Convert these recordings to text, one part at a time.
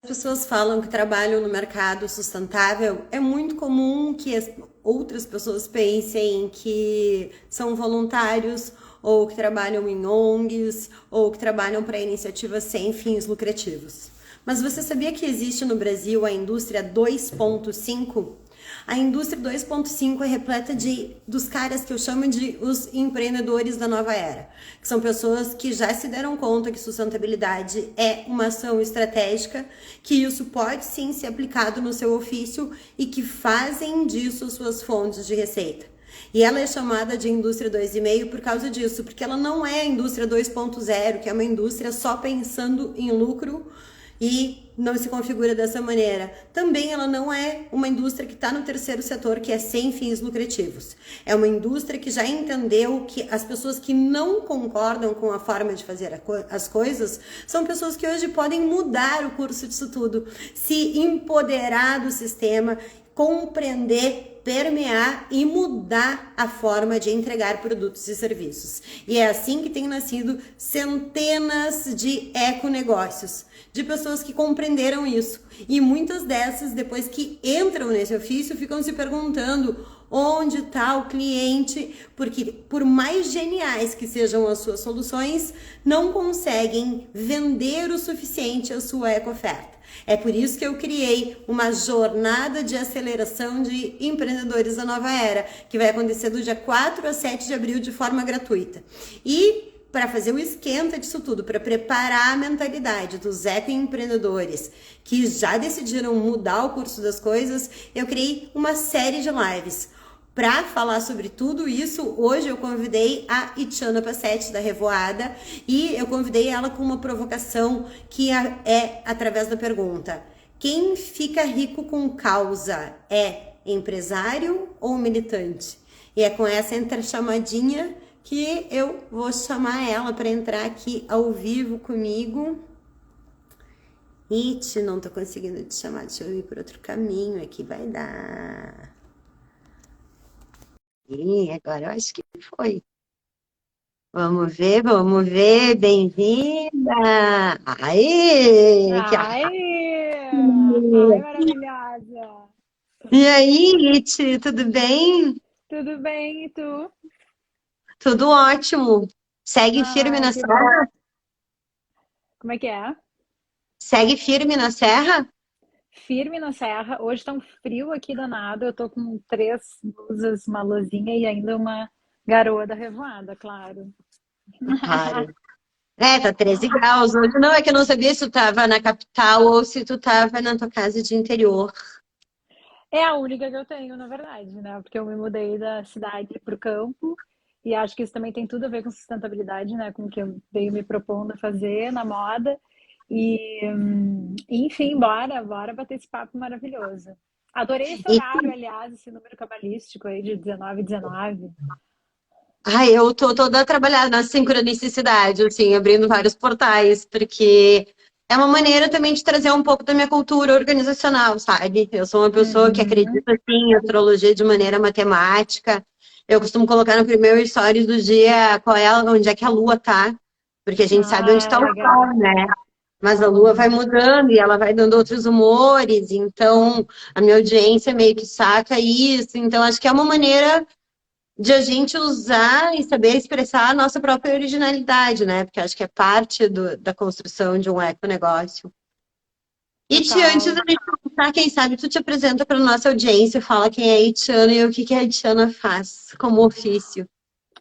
As pessoas falam que trabalham no mercado sustentável, é muito comum que as outras pessoas pensem que são voluntários ou que trabalham em ONGs ou que trabalham para iniciativas sem fins lucrativos. Mas você sabia que existe no Brasil a indústria 2.5? A indústria 2.5 é repleta dos caras que eu chamo de os empreendedores da nova era, que são pessoas que já se deram conta que sustentabilidade é uma ação estratégica, que isso pode sim ser aplicado no seu ofício e que fazem disso suas fontes de receita. E ela é chamada de indústria 2,5 por causa disso, porque ela não é a indústria 2.0, que é uma indústria só pensando em lucro e não se configura dessa maneira. Também ela não é uma indústria que está no terceiro setor, que é sem fins lucrativos. É uma indústria que já entendeu que as pessoas que não concordam com a forma de fazer as coisas são pessoas que hoje podem mudar o curso disso tudo, se empoderar do sistema, compreender, permear e mudar a forma de entregar produtos e serviços. E é assim que tem nascido centenas de econegócios, de pessoas que compreenderam isso. E muitas dessas, depois que entram nesse ofício, ficam se perguntando onde está o cliente, porque por mais geniais que sejam as suas soluções, não conseguem vender o suficiente a sua eco-oferta. É por isso que eu criei uma jornada de aceleração de empreendedores da nova era, que vai acontecer do dia 4 a 7 de abril de forma gratuita. E para fazer o esquenta disso tudo, para preparar a mentalidade dos ecoempreendedores que já decidiram mudar o curso das coisas, eu criei uma série de lives. Para falar sobre tudo isso, hoje eu convidei a Itiana Passetti, da Revoada, e eu convidei ela com uma provocação que é através da pergunta: quem fica rico com causa é empresário ou militante? E é com essa entrechamadinha que eu vou chamar ela para entrar aqui ao vivo comigo. It, não tô conseguindo te chamar, deixa eu ir por outro caminho aqui, vai dar. E agora eu acho que foi. Vamos ver, vamos ver. Bem-vinda! Aê! Que Ai, ai, maravilhosa. E aí, It, tudo bem? Tudo bem, e tu? Tudo ótimo. Segue firme Ai, na que bom. serra? Como é que é? Segue firme na serra? Firme na serra. Hoje tá um frio aqui danado. Eu tô com três blusas, uma luzinha e ainda uma garoa da revoada, claro. Claro. É, tá 13 graus. Hoje não, é que eu não sabia se tu tava na capital ou se tu tava na tua casa de interior. É a única que eu tenho, na verdade, né? Porque eu me mudei da cidade pro campo e acho que isso também tem tudo a ver com sustentabilidade, né? Com o que eu venho me propondo a fazer na moda. Enfim, bora bater esse papo maravilhoso. Adorei esse E, horário, aliás, esse número cabalístico aí de 19 19. ai, eu tô toda trabalhada na sincronicidade, assim, abrindo vários portais, porque é uma maneira também de trazer um pouco da minha cultura organizacional, sabe? Eu sou uma pessoa que Uhum. acredita, assim, em astrologia de maneira matemática. Eu costumo colocar no primeiro stories do dia qual é, onde é que a lua tá, porque a gente sabe onde Ah, está o legal. sol, né? Mas a lua vai mudando e ela vai dando outros humores, então a minha audiência meio que saca isso. Então, acho que é uma maneira de a gente usar e saber expressar a nossa própria originalidade, né? Porque acho que é parte da construção de um econegócio. E antes Total. da gente começar, quem sabe tu te apresenta para nossa audiência, fala quem é a Itiana e o que que a Itiana faz como ofício.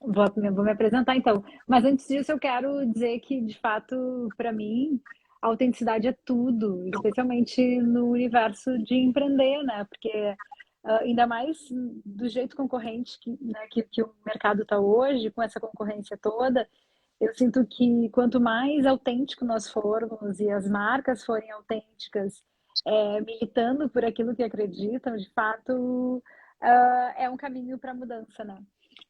Vou me apresentar então. Mas antes disso, eu quero dizer que, de fato, para mim, a autenticidade é tudo, especialmente no universo de empreender, né? Porque ainda mais do jeito concorrente que o mercado está hoje, com essa concorrência toda, eu sinto que quanto mais autêntico nós formos e as marcas forem autênticas, militando por aquilo que acreditam, de fato, é um caminho para a mudança, né?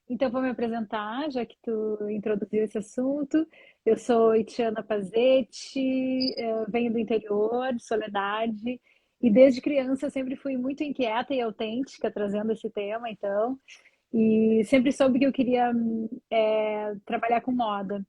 Então, vou me apresentar, já que tu introduziu esse assunto. Eu sou Itiana Pazzetti, venho do interior, de Soledade, e desde criança eu sempre fui muito inquieta e autêntica, trazendo esse tema, então, e sempre soube que eu queria trabalhar com moda.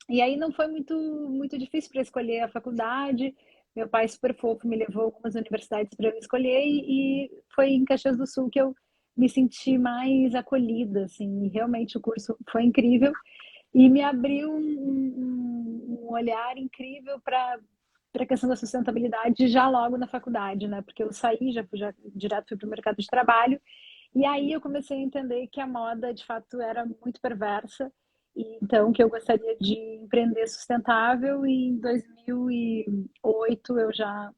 E aí não foi muito difícil para escolher a faculdade. Meu pai, super fofo, me levou a algumas universidades para eu escolher e foi em Caxias do Sul que eu me senti mais acolhida, assim, e realmente o curso foi incrível e me abriu um olhar incrível para a questão da sustentabilidade já logo na faculdade, né? Porque eu saí, já direto fui para o mercado de trabalho, e aí eu comecei a entender que a moda, de fato, era muito perversa, e então que eu gostaria de empreender sustentável, e em 2008 eu já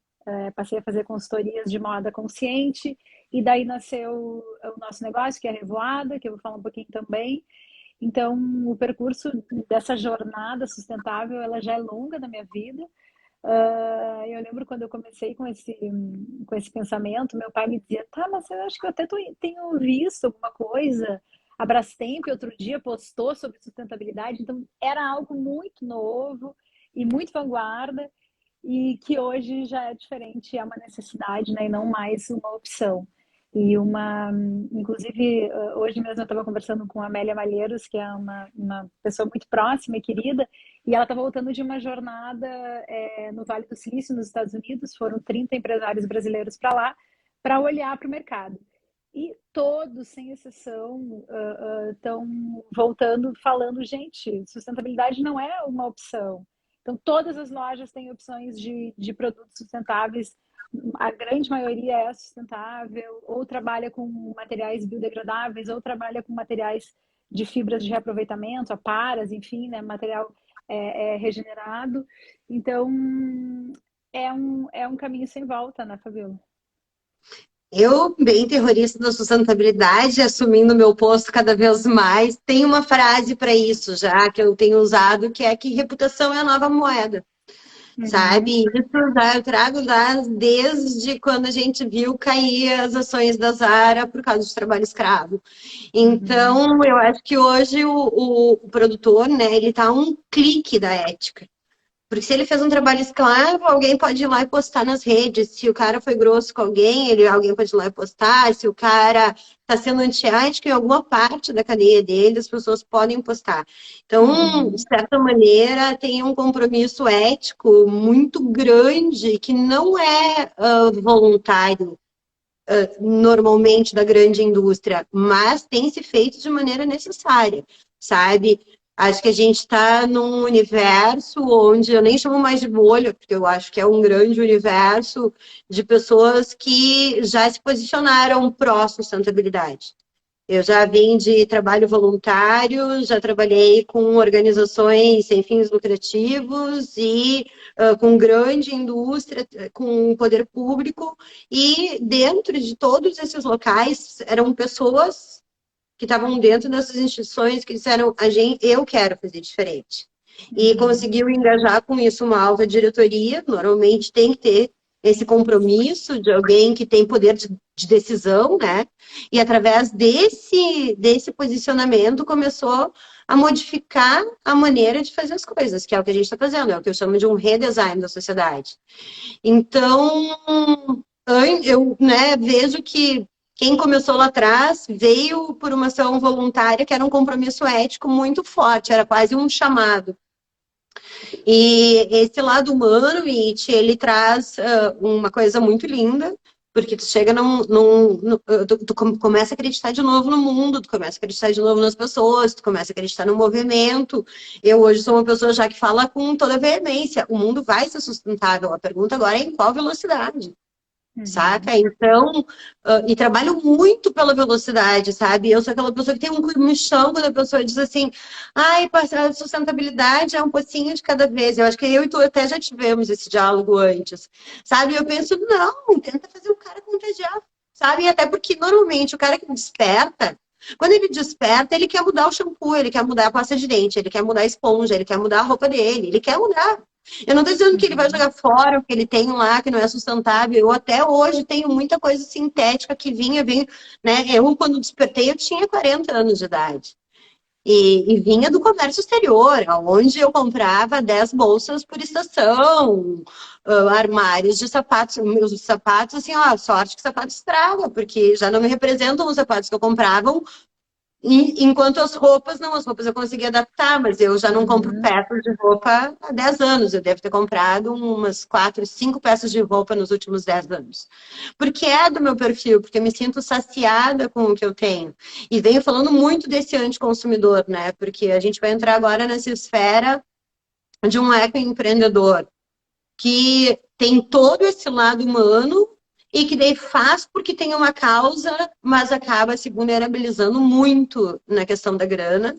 passei a fazer consultorias de moda consciente, e daí nasceu o nosso negócio, que é a Revoada, que eu vou falar um pouquinho também. Então, o percurso dessa jornada sustentável, ela já é longa na minha vida. Eu lembro quando eu comecei com esse pensamento, meu pai me dizia, tá, mas eu acho que eu até tenho visto alguma coisa. A Brastemp outro dia postou sobre sustentabilidade, então era algo muito novo e muito vanguarda e que hoje já é diferente, é uma necessidade, né, e não mais uma opção. E inclusive, hoje mesmo eu estava conversando com a Amélia Malheiros, que é uma pessoa muito próxima e querida, e ela está voltando de uma jornada no Vale do Silício, nos Estados Unidos. Foram 30 empresários brasileiros para lá, para olhar para o mercado. E todos, sem exceção, estão voltando falando, gente, sustentabilidade não é uma opção. Então, todas as lojas têm opções de produtos sustentáveis, a grande maioria é sustentável, ou trabalha com materiais biodegradáveis, ou trabalha com materiais de fibras de reaproveitamento, aparas, enfim, né, material regenerado. Então, é um caminho sem volta, né, Fabiola? Eu, bem terrorista da sustentabilidade, assumindo meu posto cada vez mais, tem uma frase para isso já, que eu tenho usado, que é que reputação é a nova moeda. Uhum, Sabe? Isso já eu trago já desde quando a gente viu cair as ações da Zara por causa de trabalho escravo. uhum, Então, eu acho que hoje o produtor, né, ele tá a um clique da ética. Porque se ele fez um trabalho escravo, alguém pode ir lá e postar nas redes. Se o cara foi grosso com alguém, alguém pode ir lá e postar. Se o cara está sendo antiético em alguma parte da cadeia dele, as pessoas podem postar. Então, de uhum, certa maneira, tem um compromisso ético muito grande que não é voluntário normalmente da grande indústria, mas tem se feito de maneira necessária, sabe? Acho que a gente está num universo onde eu nem chamo mais de bolha, porque eu acho que é um grande universo de pessoas que já se posicionaram pró-sustentabilidade. Eu já vim de trabalho voluntário, já trabalhei com organizações sem fins lucrativos e com grande indústria, com poder público, e dentro de todos esses locais eram pessoas que estavam dentro dessas instituições que disseram, eu quero fazer diferente. E uhum, conseguiu engajar com isso uma alta diretoria, normalmente tem que ter esse compromisso de alguém que tem poder de decisão, né? E através desse posicionamento começou a modificar a maneira de fazer as coisas, que é o que a gente está fazendo, é o que eu chamo de um redesign da sociedade. Então, eu, né, vejo que quem começou lá atrás veio por uma ação voluntária que era um compromisso ético muito forte, era quase um chamado. E esse lado humano, It, ele traz uma coisa muito linda, porque tu chega tu começa a acreditar de novo no mundo, tu começa a acreditar de novo nas pessoas, tu começa a acreditar no movimento. Eu hoje sou uma pessoa já que fala com toda veemência, o mundo vai ser sustentável, a pergunta agora é em qual velocidade. uhum, Saca? Então, e trabalho muito pela velocidade, sabe? Eu sou aquela pessoa que tem um comichão quando a pessoa diz assim, ai, a sustentabilidade é um pocinho de cada vez. Eu acho que eu e tu até já tivemos esse diálogo antes, sabe? Eu penso, não, tenta fazer o cara contagiar, sabe? Até porque normalmente o cara que desperta, quando ele desperta, ele quer mudar o shampoo, ele quer mudar a pasta de dente, ele quer mudar a esponja, ele quer mudar a roupa dele, ele quer mudar. Eu não estou dizendo que ele vai uhum, jogar fora o que ele tem lá, que não é sustentável. Eu até hoje tenho muita coisa sintética que vinha, né? Eu, quando despertei, eu tinha 40 anos de idade. E vinha do comércio exterior, onde eu comprava 10 bolsas por estação, armários de sapatos, meus sapatos, assim, ó, sorte que sapato estraga, porque já não me representam os sapatos que eu comprava Enquanto as roupas, não, as roupas eu consegui adaptar, mas eu já não compro Uhum. peças de roupa há 10 anos. Eu devo ter comprado umas 4, 5 peças de roupa nos últimos 10 anos. Porque é do meu perfil, porque eu me sinto saciada com o que eu tenho. E venho falando muito desse anticonsumidor, né? Porque a gente vai entrar agora nessa esfera de um ecoempreendedor que tem todo esse lado humano e que daí faz porque tem uma causa, mas acaba se vulnerabilizando muito na questão da grana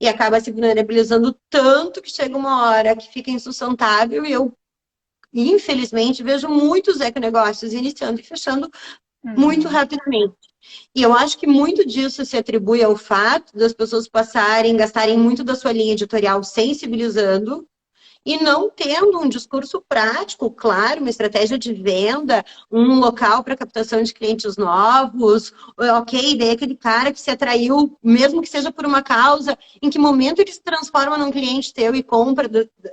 e acaba se vulnerabilizando tanto que chega uma hora que fica insustentável e eu, infelizmente, vejo muitos econegócios iniciando e fechando muito Uhum. rapidamente. E eu acho que muito disso se atribui ao fato das pessoas passarem, gastarem muito da sua linha editorial sensibilizando e não tendo um discurso prático, claro, uma estratégia de venda, um local para captação de clientes novos, ok, daí aquele cara que se atraiu, mesmo que seja por uma causa, em que momento ele se transforma num cliente teu e compra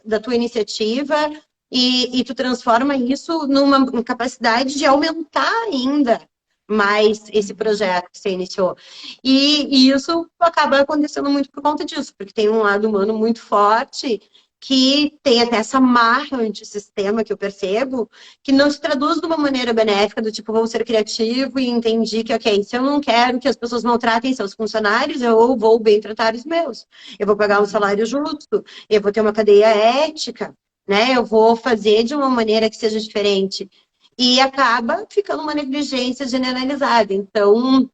da tua iniciativa, e tu transforma isso numa capacidade de aumentar ainda mais esse projeto que você iniciou. E isso acaba acontecendo muito por conta disso, porque tem um lado humano muito forte que tem até essa marra antissistema que eu percebo, que não se traduz de uma maneira benéfica, do tipo, vou ser criativo e entendi que, ok, se eu não quero que as pessoas maltratem seus funcionários, eu vou bem tratar os meus. Eu vou pagar um Uhum. salário justo, eu vou ter uma cadeia ética, né? Eu vou fazer de uma maneira que seja diferente. E acaba ficando uma negligência generalizada. Então,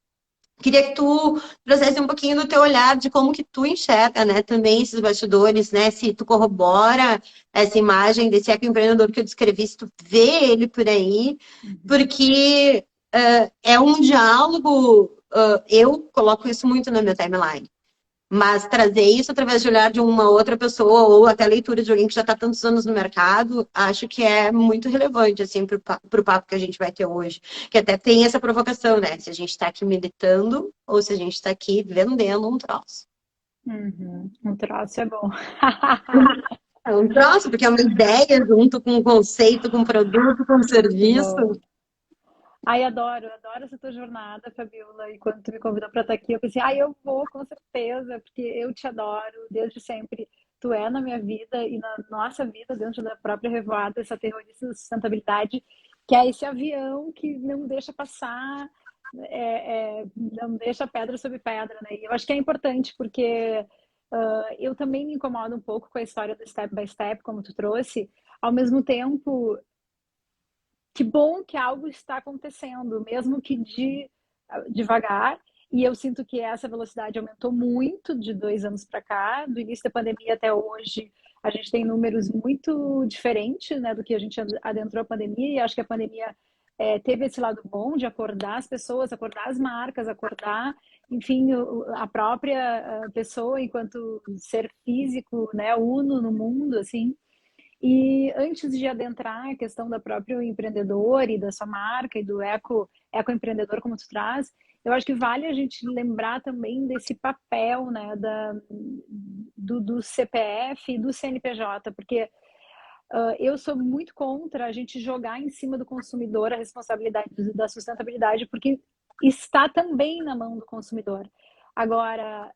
queria que tu trouxesse um pouquinho do teu olhar de como que tu enxerga, né, também esses bastidores, né, se tu corrobora essa imagem desse ecoempreendedor que eu descrevi, se tu vê ele por aí, Uhum. porque é um diálogo, eu coloco isso muito na minha timeline. Mas trazer isso através de olhar de uma outra pessoa ou até a leitura de alguém que já está tantos anos no mercado, acho que é muito relevante assim, para o papo que a gente vai ter hoje. Que até tem essa provocação, né? Se a gente está aqui meditando ou se a gente está aqui vendendo um troço. Uhum. Um troço é bom. É um troço, porque é uma ideia junto com um conceito, com um produto, com um Muito serviço. bom. Ai, adoro essa tua jornada, Fabiola. E quando tu me convidou para estar aqui, eu pensei, eu vou, com certeza, porque eu te adoro desde sempre. Tu é na minha vida e na nossa vida, dentro da própria Revoada, essa terrorista da sustentabilidade, que é esse avião que não deixa passar, não deixa pedra sobre pedra, né? E eu acho que é importante, porque eu também me incomodo um pouco com a história do step by step, como tu trouxe. Ao mesmo tempo, que bom que algo está acontecendo, mesmo que devagar. E eu sinto que essa velocidade aumentou muito de 2 anos para cá, do início da pandemia até hoje. A gente tem números muito diferentes, né, do que a gente adentrou a pandemia. E acho que a pandemia teve esse lado bom de acordar as pessoas, acordar as marcas, acordar, enfim, a própria pessoa enquanto ser físico, né, uno no mundo, assim. E antes de adentrar a questão da próprio empreendedor e da sua marca e do ecoempreendedor como tu traz, eu acho que vale a gente lembrar também desse papel, né, do CPF e do CNPJ, porque eu sou muito contra a gente jogar em cima do consumidor a responsabilidade da sustentabilidade, porque está também na mão do consumidor. Agora,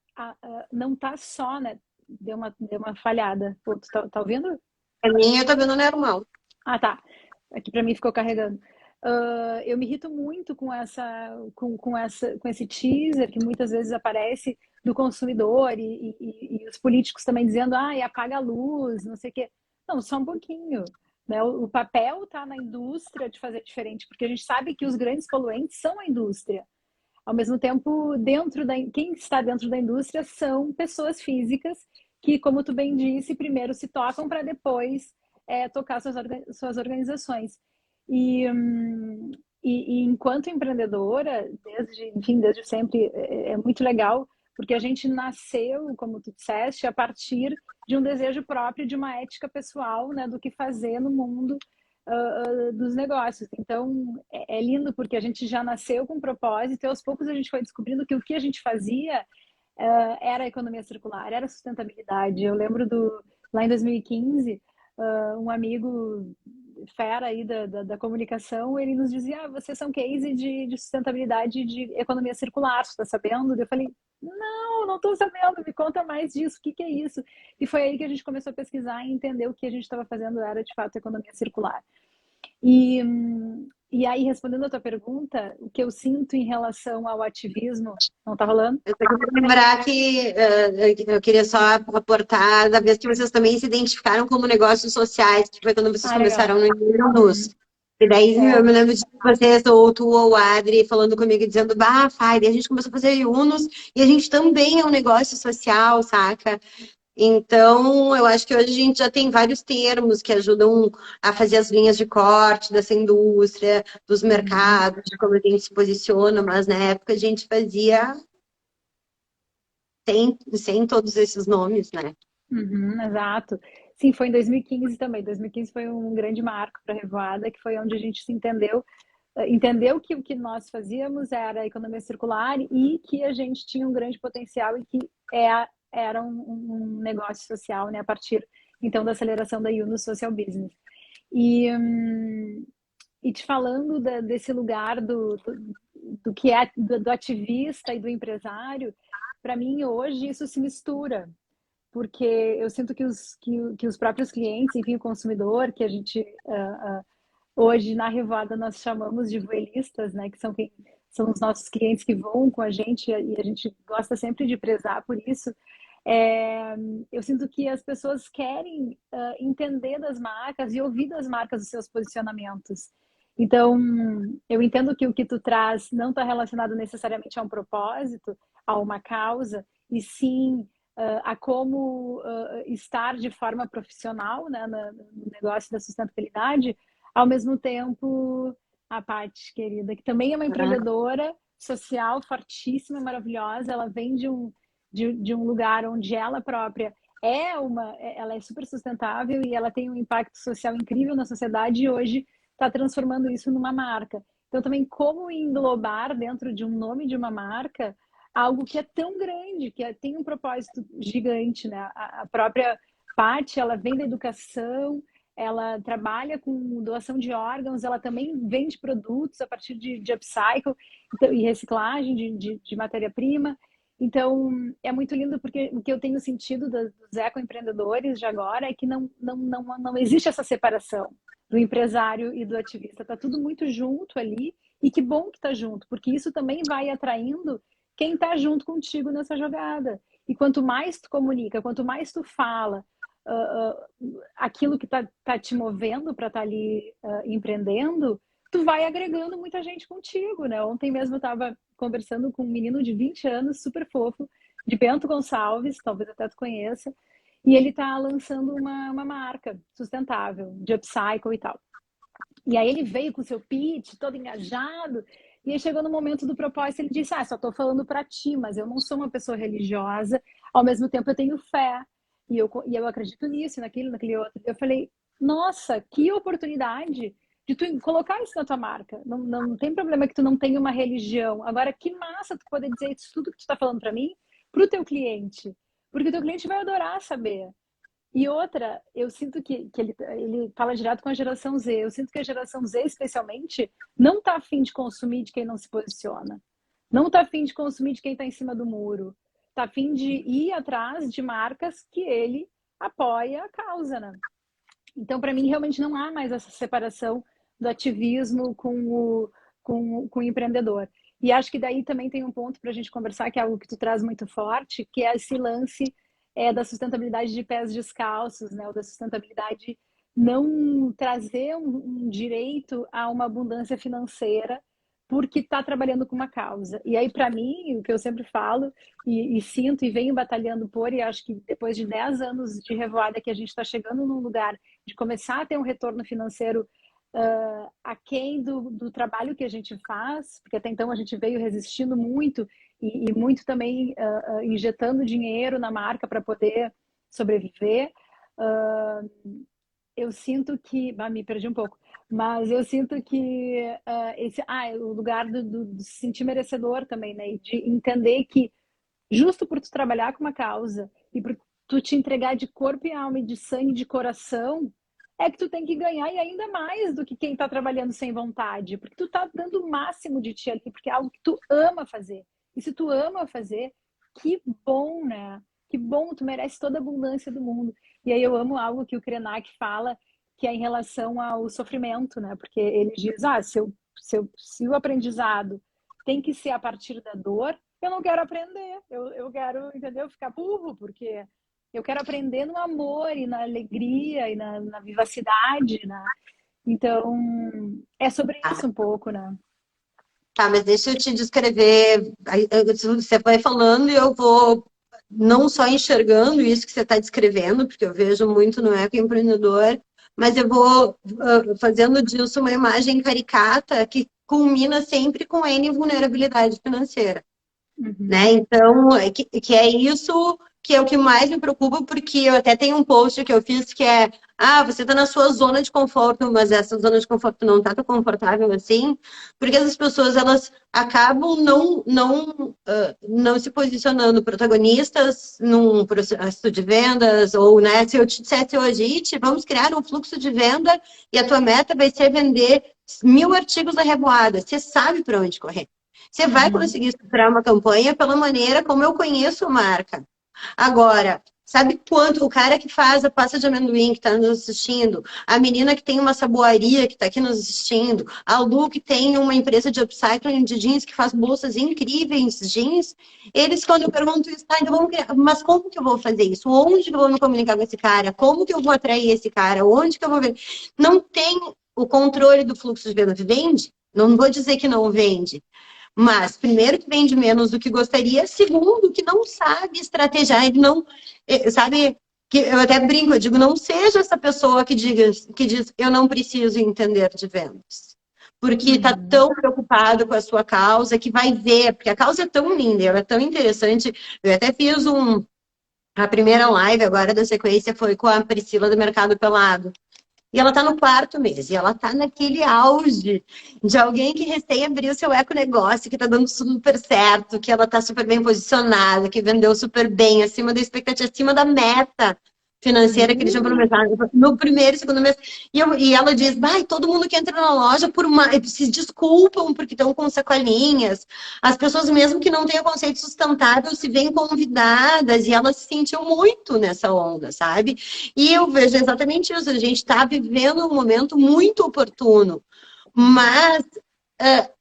não está só, né? Deu uma falhada. Pô, tu tá ouvindo? Para mim, eu tô vendo normal. Ah, tá. Aqui para mim ficou carregando. Eu me irrito muito com esse teaser que muitas vezes aparece do consumidor e os políticos também dizendo, apaga a luz, não sei o quê. Não, só um pouquinho. Né? O papel está na indústria de fazer diferente, porque a gente sabe que os grandes poluentes são a indústria. Ao mesmo tempo, quem está dentro da indústria são pessoas físicas que, como tu bem disse, primeiro se tocam para depois tocar suas organizações. E, e enquanto empreendedora, desde sempre, é muito legal, porque a gente nasceu, como tu disseste, a partir de um desejo próprio, de uma ética pessoal, né, do que fazer no mundo dos negócios. Então, é lindo porque a gente já nasceu com um propósito e aos poucos a gente foi descobrindo que o que a gente fazia era a economia circular, era a sustentabilidade. Eu lembro lá em 2015, um amigo fera aí da comunicação, ele nos dizia, vocês são case de sustentabilidade, de economia circular, você está sabendo? Eu falei, Não estou sabendo, me conta mais disso, o que que é isso? E foi aí que a gente começou a pesquisar e entender o que a gente estava fazendo era, de fato, economia circular. E aí, respondendo a tua pergunta, o que eu sinto em relação ao ativismo, não está rolando? Eu só queria lembrar que eu queria só aportar da vez que vocês também se identificaram como negócios sociais, que foi quando vocês Ah, legal. começaram no Uhum. Imunus. E daí eu É. me lembro de vocês, ou tu ou o Adri, falando comigo, dizendo, bah, Fai, daí a gente começou a fazer Yunus, e a gente também é um negócio social, saca? Então, eu acho que hoje a gente já tem vários termos que ajudam a fazer as linhas de corte dessa indústria, dos Uhum. mercados, de como a gente se posiciona, mas na época a gente fazia sem todos esses nomes, né? Uhum, exato. Sim, foi em 2015 também. 2015 foi um grande marco para a Revoada, que foi onde a gente se entendeu, entendeu que o que nós fazíamos era economia circular e que a gente tinha um grande potencial e que era um negócio social, né, a partir então da aceleração da Yunus Social Business. E, e te falando desse lugar do que é do ativista e do empresário, para mim hoje isso se mistura porque eu sinto que os próprios clientes, enfim, o consumidor, que a gente hoje na Revoada nós chamamos de voelistas, né, que são quem são os nossos clientes que vão com a gente e a gente gosta sempre de prezar por isso. É, eu sinto que as pessoas querem entender das marcas e ouvir das marcas os seus posicionamentos. Então, eu entendo que o que tu traz não está relacionado necessariamente a um propósito, a uma causa, e sim a como estar de forma profissional, né, no negócio da sustentabilidade, ao mesmo tempo a Paty, querida, que também é uma empreendedora social fortíssima, maravilhosa, ela vem de um lugar onde ela própria ela é super sustentável e ela tem um impacto social incrível na sociedade e hoje está transformando isso numa marca. Então também como englobar dentro de um nome de uma marca algo que é tão grande, tem um propósito gigante, né? A própria Paty, ela vem da educação, ela trabalha com doação de órgãos, ela também vende produtos a partir de upcycle então, e reciclagem de matéria-prima. Então, é muito lindo porque o que eu tenho sentido dos ecoempreendedores de agora é que não existe essa separação do empresário e do ativista. Está tudo muito junto ali e que bom que está junto, porque isso também vai atraindo quem está junto contigo nessa jogada. E quanto mais tu comunica, quanto mais tu fala aquilo que tá te movendo para estar ali empreendendo, tu vai agregando muita gente contigo, né? Ontem mesmo eu estava conversando com um menino de 20 anos, super fofo, de Bento Gonçalves, talvez até tu conheça, e ele está lançando uma marca sustentável, de upcycle e tal. E aí ele veio com seu pitch, todo engajado, e aí chegou no momento do propósito, ele disse, só estou falando para ti, mas eu não sou uma pessoa religiosa, ao mesmo tempo eu tenho fé, e eu acredito nisso, naquele outro. Eu falei, nossa, que oportunidade de tu colocar isso na tua marca. Não tem problema que tu não tenha uma religião. Agora, que massa tu poder dizer isso tudo que tu está falando para mim, para o teu cliente. Porque o teu cliente vai adorar saber. E outra, eu sinto que ele fala direto com a geração Z. Eu sinto que a geração Z, especialmente, não está afim de consumir de quem não se posiciona. Não está afim de consumir de quem está em cima do muro. Está afim de ir atrás de marcas que ele apoia a causa, né? Então, para mim, realmente não há mais essa separação do ativismo com o empreendedor. E acho que daí também tem um ponto para a gente conversar, que é algo que tu traz muito forte, que é esse lance da sustentabilidade de pés descalços, né? Ou da sustentabilidade não trazer um direito a uma abundância financeira porque está trabalhando com uma causa. E aí, para mim, o que eu sempre falo e sinto e venho batalhando por, e acho que depois de 10 anos de Revoada que a gente está chegando num lugar de começar a ter um retorno financeiro aquém do trabalho que a gente faz, porque até então a gente veio resistindo muito e muito também injetando dinheiro na marca para poder sobreviver. Eu sinto que. Me perdi um pouco. Mas eu sinto que o lugar do se sentir merecedor também, né? E de entender que, justo por tu trabalhar com uma causa e por tu te entregar de corpo e alma e de sangue e de coração, é que tu tem que ganhar e ainda mais do que quem está trabalhando sem vontade, porque tu tá dando o máximo de ti ali, porque é algo que tu ama fazer. E se tu ama fazer, que bom, né? Que bom, tu merece toda a abundância do mundo. E aí eu amo algo que o Krenak fala, que é em relação ao sofrimento, né? Porque ele diz, se o aprendizado tem que ser a partir da dor, eu não quero aprender. Eu quero, entendeu? Ficar burro, porque eu quero aprender no amor e na alegria e na vivacidade, né? Então, é sobre Ah, isso um pouco, né? tá, mas deixa eu te descrever. Você vai falando e eu vou não só enxergando isso que você está descrevendo, porque eu vejo muito no ecoempreendedor, mas eu vou fazendo disso uma imagem caricata que culmina sempre com N vulnerabilidade financeira. Né? Uhum. Então, que é isso que é o que mais me preocupa, porque eu até tenho um post que eu fiz que é, você está na sua zona de conforto, mas essa zona de conforto não está tão confortável assim, porque essas pessoas, elas acabam não se posicionando protagonistas num processo de vendas, ou, né, se eu te dissesse hoje, Iti, vamos criar um fluxo de venda e a tua meta vai ser vender 1.000 artigos da Revoada, você sabe para onde correr. Você vai Uhum. conseguir superar uma campanha pela maneira como eu conheço a marca. Agora, sabe quanto o cara que faz a pasta de amendoim que está nos assistindo, a menina que tem uma saboaria que está aqui nos assistindo, a Lu que tem uma empresa de upcycling de jeans que faz bolsas incríveis, jeans, eles quando eu pergunto isso, então vamos criar, mas como que eu vou fazer isso? Onde que eu vou me comunicar com esse cara? Como que eu vou atrair esse cara? Onde que eu vou ver? Não tem o controle do fluxo de venda. Vende? Não vou dizer que não vende, mas, primeiro, que vende menos do que gostaria. Segundo, que não sabe estrategiar. Ele não, sabe, que eu até brinco, eu digo, não seja essa pessoa que diz, eu não preciso entender de vendas. Porque está Uhum. tão preocupado com a sua causa que vai ver, porque a causa é tão linda, ela é tão interessante. Eu até fiz a primeira live agora da sequência foi com a Priscila do Mercado Pelado. E ela está no quarto mês, e ela está naquele auge de alguém que recém abriu seu eco-negócio, que está dando super certo, que ela está super bem posicionada, que vendeu super bem, acima da expectativa, acima da meta financeira que eles tinham prometido no primeiro e segundo mês. E ela diz, vai, todo mundo que entra na loja se desculpam porque estão com sacolinhas. As pessoas, mesmo que não tenham conceito sustentável, se veem convidadas, e ela se sentiu muito nessa onda, sabe? E eu vejo exatamente isso. A gente está vivendo um momento muito oportuno, mas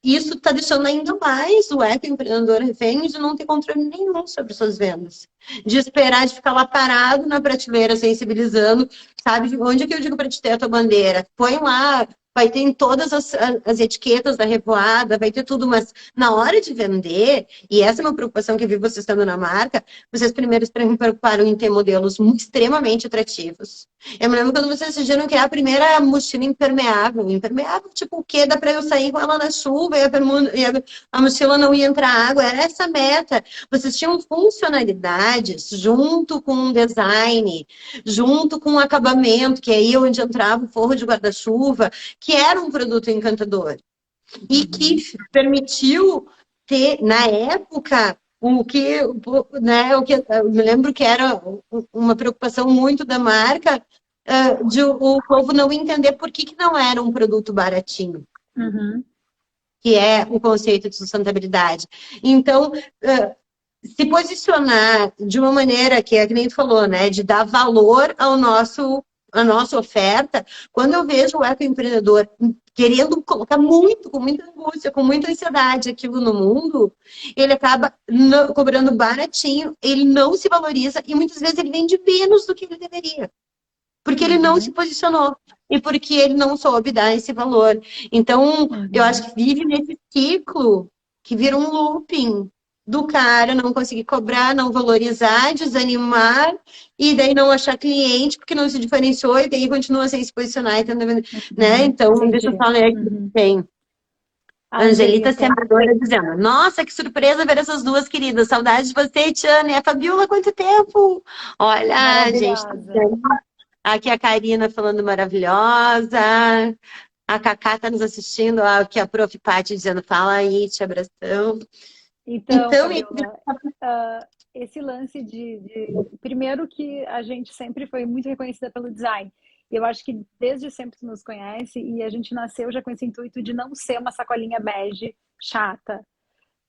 isso está deixando ainda mais o ecoempreendedor refém de não ter controle nenhum sobre suas vendas. De esperar, de ficar lá parado na prateleira, sensibilizando. Sabe onde é que eu digo para te ter a tua bandeira? Põe lá, vai ter em todas as etiquetas da Revoada, vai ter tudo, mas na hora de vender, e essa é uma preocupação que eu vi vocês tendo na marca, vocês primeiro se preocuparam em ter modelos extremamente atrativos. Eu me lembro quando vocês decidiram criar a primeira mochila impermeável. Impermeável, tipo, o quê? Dá para eu sair com ela na chuva a mochila não ia entrar água. Era essa a meta. Vocês tinham funcionalidades junto com um design, junto com um acabamento, que é aí onde entrava o forro de guarda-chuva, que era um produto encantador. E que permitiu ter, na época, eu me lembro que era uma preocupação muito da marca, de o povo não entender por que não era um produto baratinho, Uhum. que é o conceito de sustentabilidade. Então, se posicionar de uma maneira que é que nem tu falou, né, de dar valor à nossa oferta, quando eu vejo o ecoempreendedor querendo colocar muito, com muita angústia, com muita ansiedade aquilo no mundo, ele acaba cobrando baratinho, ele não se valoriza e muitas vezes ele vende menos do que ele deveria. Porque ele não se Uhum. posicionou e porque ele não soube dar esse valor. Então, eu acho Uhum. que vive nesse ciclo que vira um looping do cara não conseguir cobrar, não valorizar, desanimar e daí não achar cliente porque não se diferenciou e daí continua sem se posicionar, né? Uhum. Então, deixa eu Entendi. falar aqui. Uhum. Tem A Angelita Angelita. Sembradora dizendo: Nossa, que surpresa ver essas duas queridas. Saudade de você, Tiana. E a Fabiola, quanto tempo? Olha, gente, Maravilhosa. aqui a Karina falando maravilhosa. A Cacá tá nos assistindo. Aqui a Prof. Paty dizendo, fala aí, te abração. Então, Então, Fabiola, esse lance primeiro que a gente sempre foi muito reconhecida pelo design. Eu acho que desde sempre tu nos conhece e a gente nasceu já com esse intuito de não ser uma sacolinha bege chata.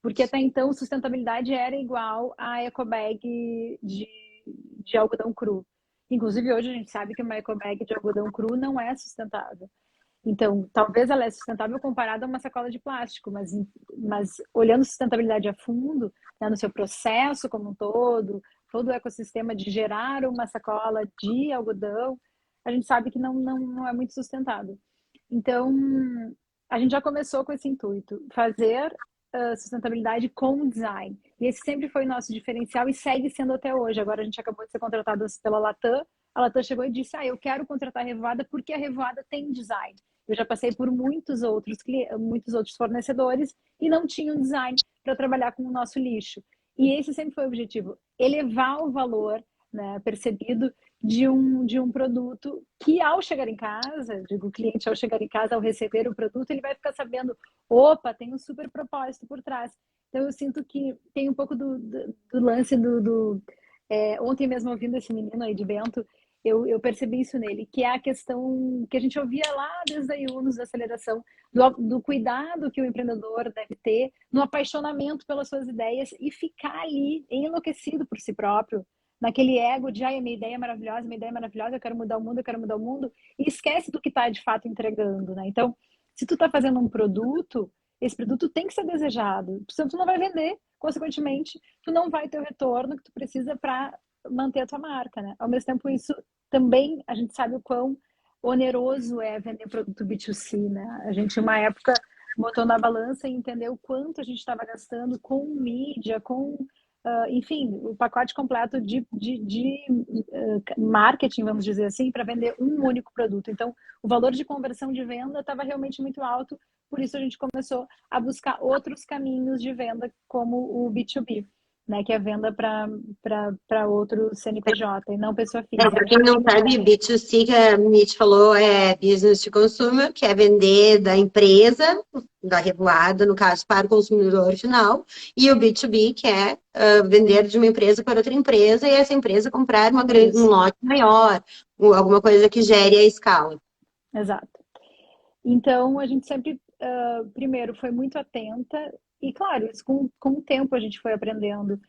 Porque até então sustentabilidade era igual a ecobag de algodão cru. Inclusive hoje a gente sabe que uma ecobag de algodão cru não é sustentável. Então, talvez ela é sustentável comparada a uma sacola de plástico, mas olhando sustentabilidade a fundo, né, no seu processo como um todo o ecossistema de gerar uma sacola de algodão, a gente sabe que não é muito sustentável. Então, a gente já começou com esse intuito, fazer sustentabilidade com design. E esse sempre foi o nosso diferencial e segue sendo até hoje. Agora a gente acabou de ser contratado pela Latam. A Latam chegou e disse, eu quero contratar a Revoada porque a Revoada tem design. Eu já passei por muitos outros fornecedores e não tinham design para trabalhar com o nosso lixo. E esse sempre foi o objetivo, elevar o valor, né, percebido de um produto que ao chegar em casa, o cliente ao chegar em casa, ao receber o produto, ele vai ficar sabendo, opa, tem um super propósito por trás. Então eu sinto que tem um pouco do lance ontem mesmo ouvindo esse menino aí de Bento, eu percebi isso nele, que é a questão que a gente ouvia lá desde a Yunus, da aceleração, do cuidado que o empreendedor deve ter, no apaixonamento pelas suas ideias e ficar ali enlouquecido por si próprio, naquele ego de, minha ideia é maravilhosa, eu quero mudar o mundo, e esquece do que está de fato entregando, né? Então, se tu está fazendo um produto, esse produto tem que ser desejado, senão tu não vai vender, consequentemente, tu não vai ter o retorno que tu precisa para manter a tua marca, né? Ao mesmo tempo, isso também, a gente sabe o quão oneroso é vender produto B2C, né? A gente, uma época, botou na balança e entendeu o quanto a gente estava gastando com mídia, com enfim, o pacote completo de marketing, vamos dizer assim, para vender um único produto. Então, o valor de conversão de venda estava realmente muito alto, por isso a gente começou a buscar outros caminhos de venda, como o B2B, né, que é a venda para outro CNPJ e não pessoa física. Para quem não sabe, B2C, que a Mitch falou, é Business to Consumer, que é vender da empresa, da Revoada, no caso, para o consumidor final, e o B2B, que é vender de uma empresa para outra empresa, e essa empresa comprar um lote maior, alguma coisa que gere a escala. Exato. Então, a gente sempre, primeiro, foi muito atenta, e claro, isso com o tempo a gente foi aprendendo.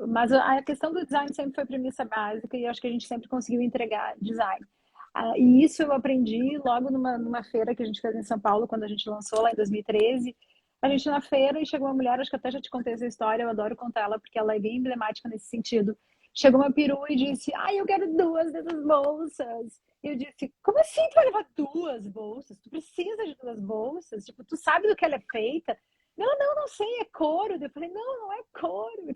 Mas a questão do design sempre foi premissa básica e acho que a gente sempre conseguiu entregar design. E isso eu aprendi logo numa feira que a gente fez em São Paulo, quando a gente lançou lá em 2013. A gente na feira e chegou uma mulher, acho que até já te contei essa história, eu adoro contar ela porque ela é bem emblemática nesse sentido. Chegou uma perua e disse, eu quero 2 dessas bolsas. Eu disse, como assim tu vai levar 2 bolsas? Tu precisa de 2 bolsas? Tipo, tu sabe do que ela é feita? Não sei, é couro. Eu falei, não é couro.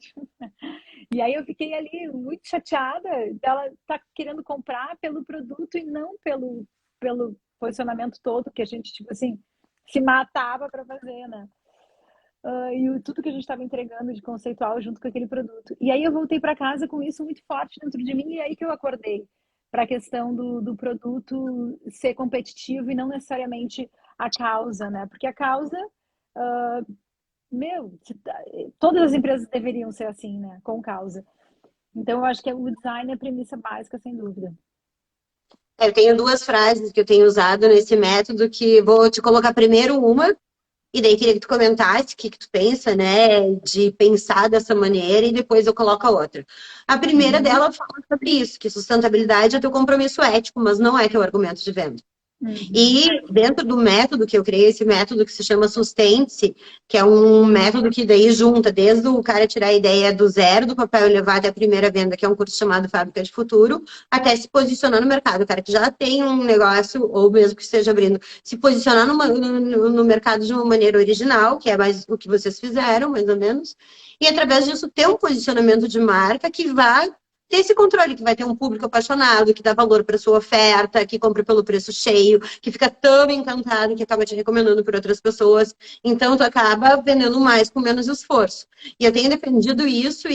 E aí eu fiquei ali muito chateada dela tá querendo comprar pelo produto e não pelo posicionamento todo que a gente, tipo assim, se matava para fazer, né? E tudo que a gente estava entregando de conceitual junto com aquele produto. E aí eu voltei para casa com isso muito forte dentro de mim e aí que eu acordei para a questão do produto ser competitivo e não necessariamente a causa, né? Porque a causa, todas as empresas deveriam ser assim, né? Com causa. Então eu acho que o design é a premissa básica, sem dúvida. Eu tenho 2 frases que eu tenho usado nesse método, que vou te colocar primeiro uma, e daí queria que tu comentasse o que tu pensa, né, de pensar dessa maneira, e depois eu coloco a outra. A primeira dela fala sobre isso, que sustentabilidade é teu compromisso ético, mas não é teu argumento de venda. E dentro do método que eu criei, esse método que se chama Sustente-se, que é um método que daí junta desde o cara tirar a ideia do zero do papel e levar até a primeira venda, que é um curso chamado Fábrica de Futuro, até se posicionar no mercado. O cara que já tem um negócio, ou mesmo que esteja abrindo, se posicionar no mercado de uma maneira original, que é mais o que vocês fizeram, mais ou menos, e através disso ter um posicionamento de marca que vai ter esse controle, que vai ter um público apaixonado, que dá valor para sua oferta, que compra pelo preço cheio, que fica tão encantado que acaba te recomendando por outras pessoas. Então, tu acaba vendendo mais com menos esforço. E eu tenho defendido isso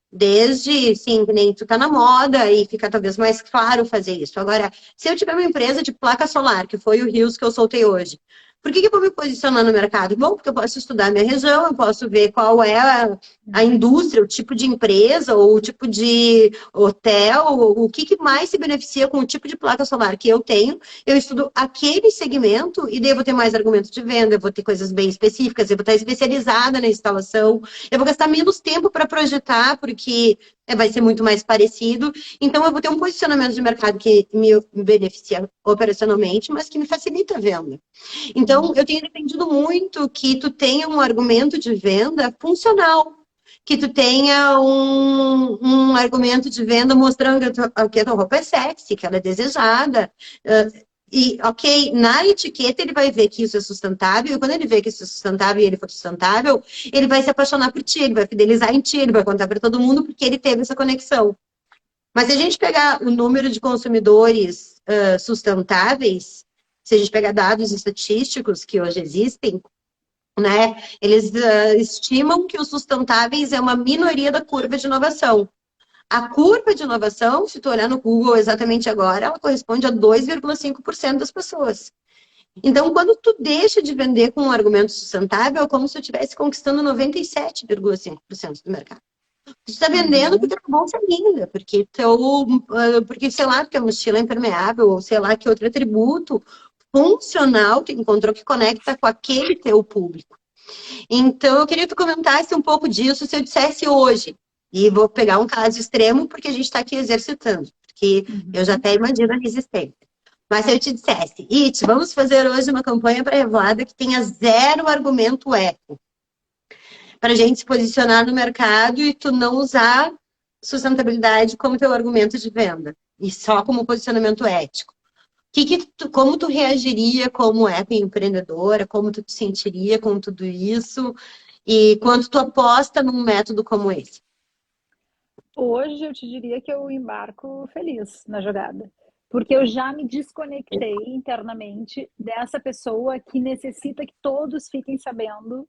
desde, sim, que nem tu tá na moda e fica talvez mais claro fazer isso. Agora, se eu tiver uma empresa de placa solar, que foi o Rios que eu soltei hoje, por que eu vou me posicionar no mercado? Bom, porque eu posso estudar minha região, eu posso ver qual é a indústria, o tipo de empresa ou o tipo de hotel, o que mais se beneficia com o tipo de placa solar que eu tenho, eu estudo aquele segmento e daí eu vou ter mais argumentos de venda, eu vou ter coisas bem específicas, eu vou estar especializada na instalação, eu vou gastar menos tempo para projetar, porque vai ser muito mais parecido, então eu vou ter um posicionamento de mercado que me beneficia operacionalmente, mas que me facilita a venda. Então, eu tenho dependido muito que tu tenha um argumento de venda funcional, que tu tenha um argumento de venda mostrando que a tua roupa é sexy, que ela é desejada. E, ok, na etiqueta ele vai ver que isso é sustentável, e quando ele vê que isso é sustentável e ele for sustentável, ele vai se apaixonar por ti, ele vai fidelizar em ti, ele vai contar para todo mundo porque ele teve essa conexão. Mas se a gente pegar o número de consumidores sustentáveis, se a gente pegar dados estatísticos que hoje existem, né, eles estimam que os sustentáveis é uma minoria da curva de inovação. A curva de inovação, se tu olhar no Google exatamente agora, ela corresponde a 2,5% das pessoas. Então, quando tu deixa de vender com um argumento sustentável, é como se tu estivesse conquistando 97,5% do mercado. Tu está vendendo porque tua bolsa é linda, porque, sei lá, porque a mochila é impermeável, ou sei lá, que outro atributo funcional tu encontrou que conecta com aquele teu público. Então, eu queria que tu comentasse um pouco disso, se eu dissesse hoje, e vou pegar um caso extremo, porque a gente está aqui exercitando, porque eu já até imagino a resistência. Mas se eu te dissesse, It, vamos fazer hoje uma campanha para Revlada que tenha zero argumento eco, para a gente se posicionar no mercado e tu não usar sustentabilidade como teu argumento de venda, e só como posicionamento ético. Como tu reagiria como empreendedora, como tu te sentiria com tudo isso e quanto tu aposta num método como esse? Hoje eu te diria que eu embarco feliz na jogada, porque eu já me desconectei internamente dessa pessoa que necessita que todos fiquem sabendo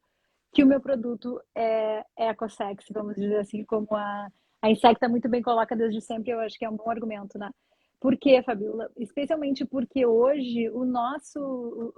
que o meu produto é ecossex, vamos dizer assim, como a Insecta muito bem coloca desde sempre, eu acho que é um bom argumento, né? Por quê, Fabiola? Especialmente porque hoje o nosso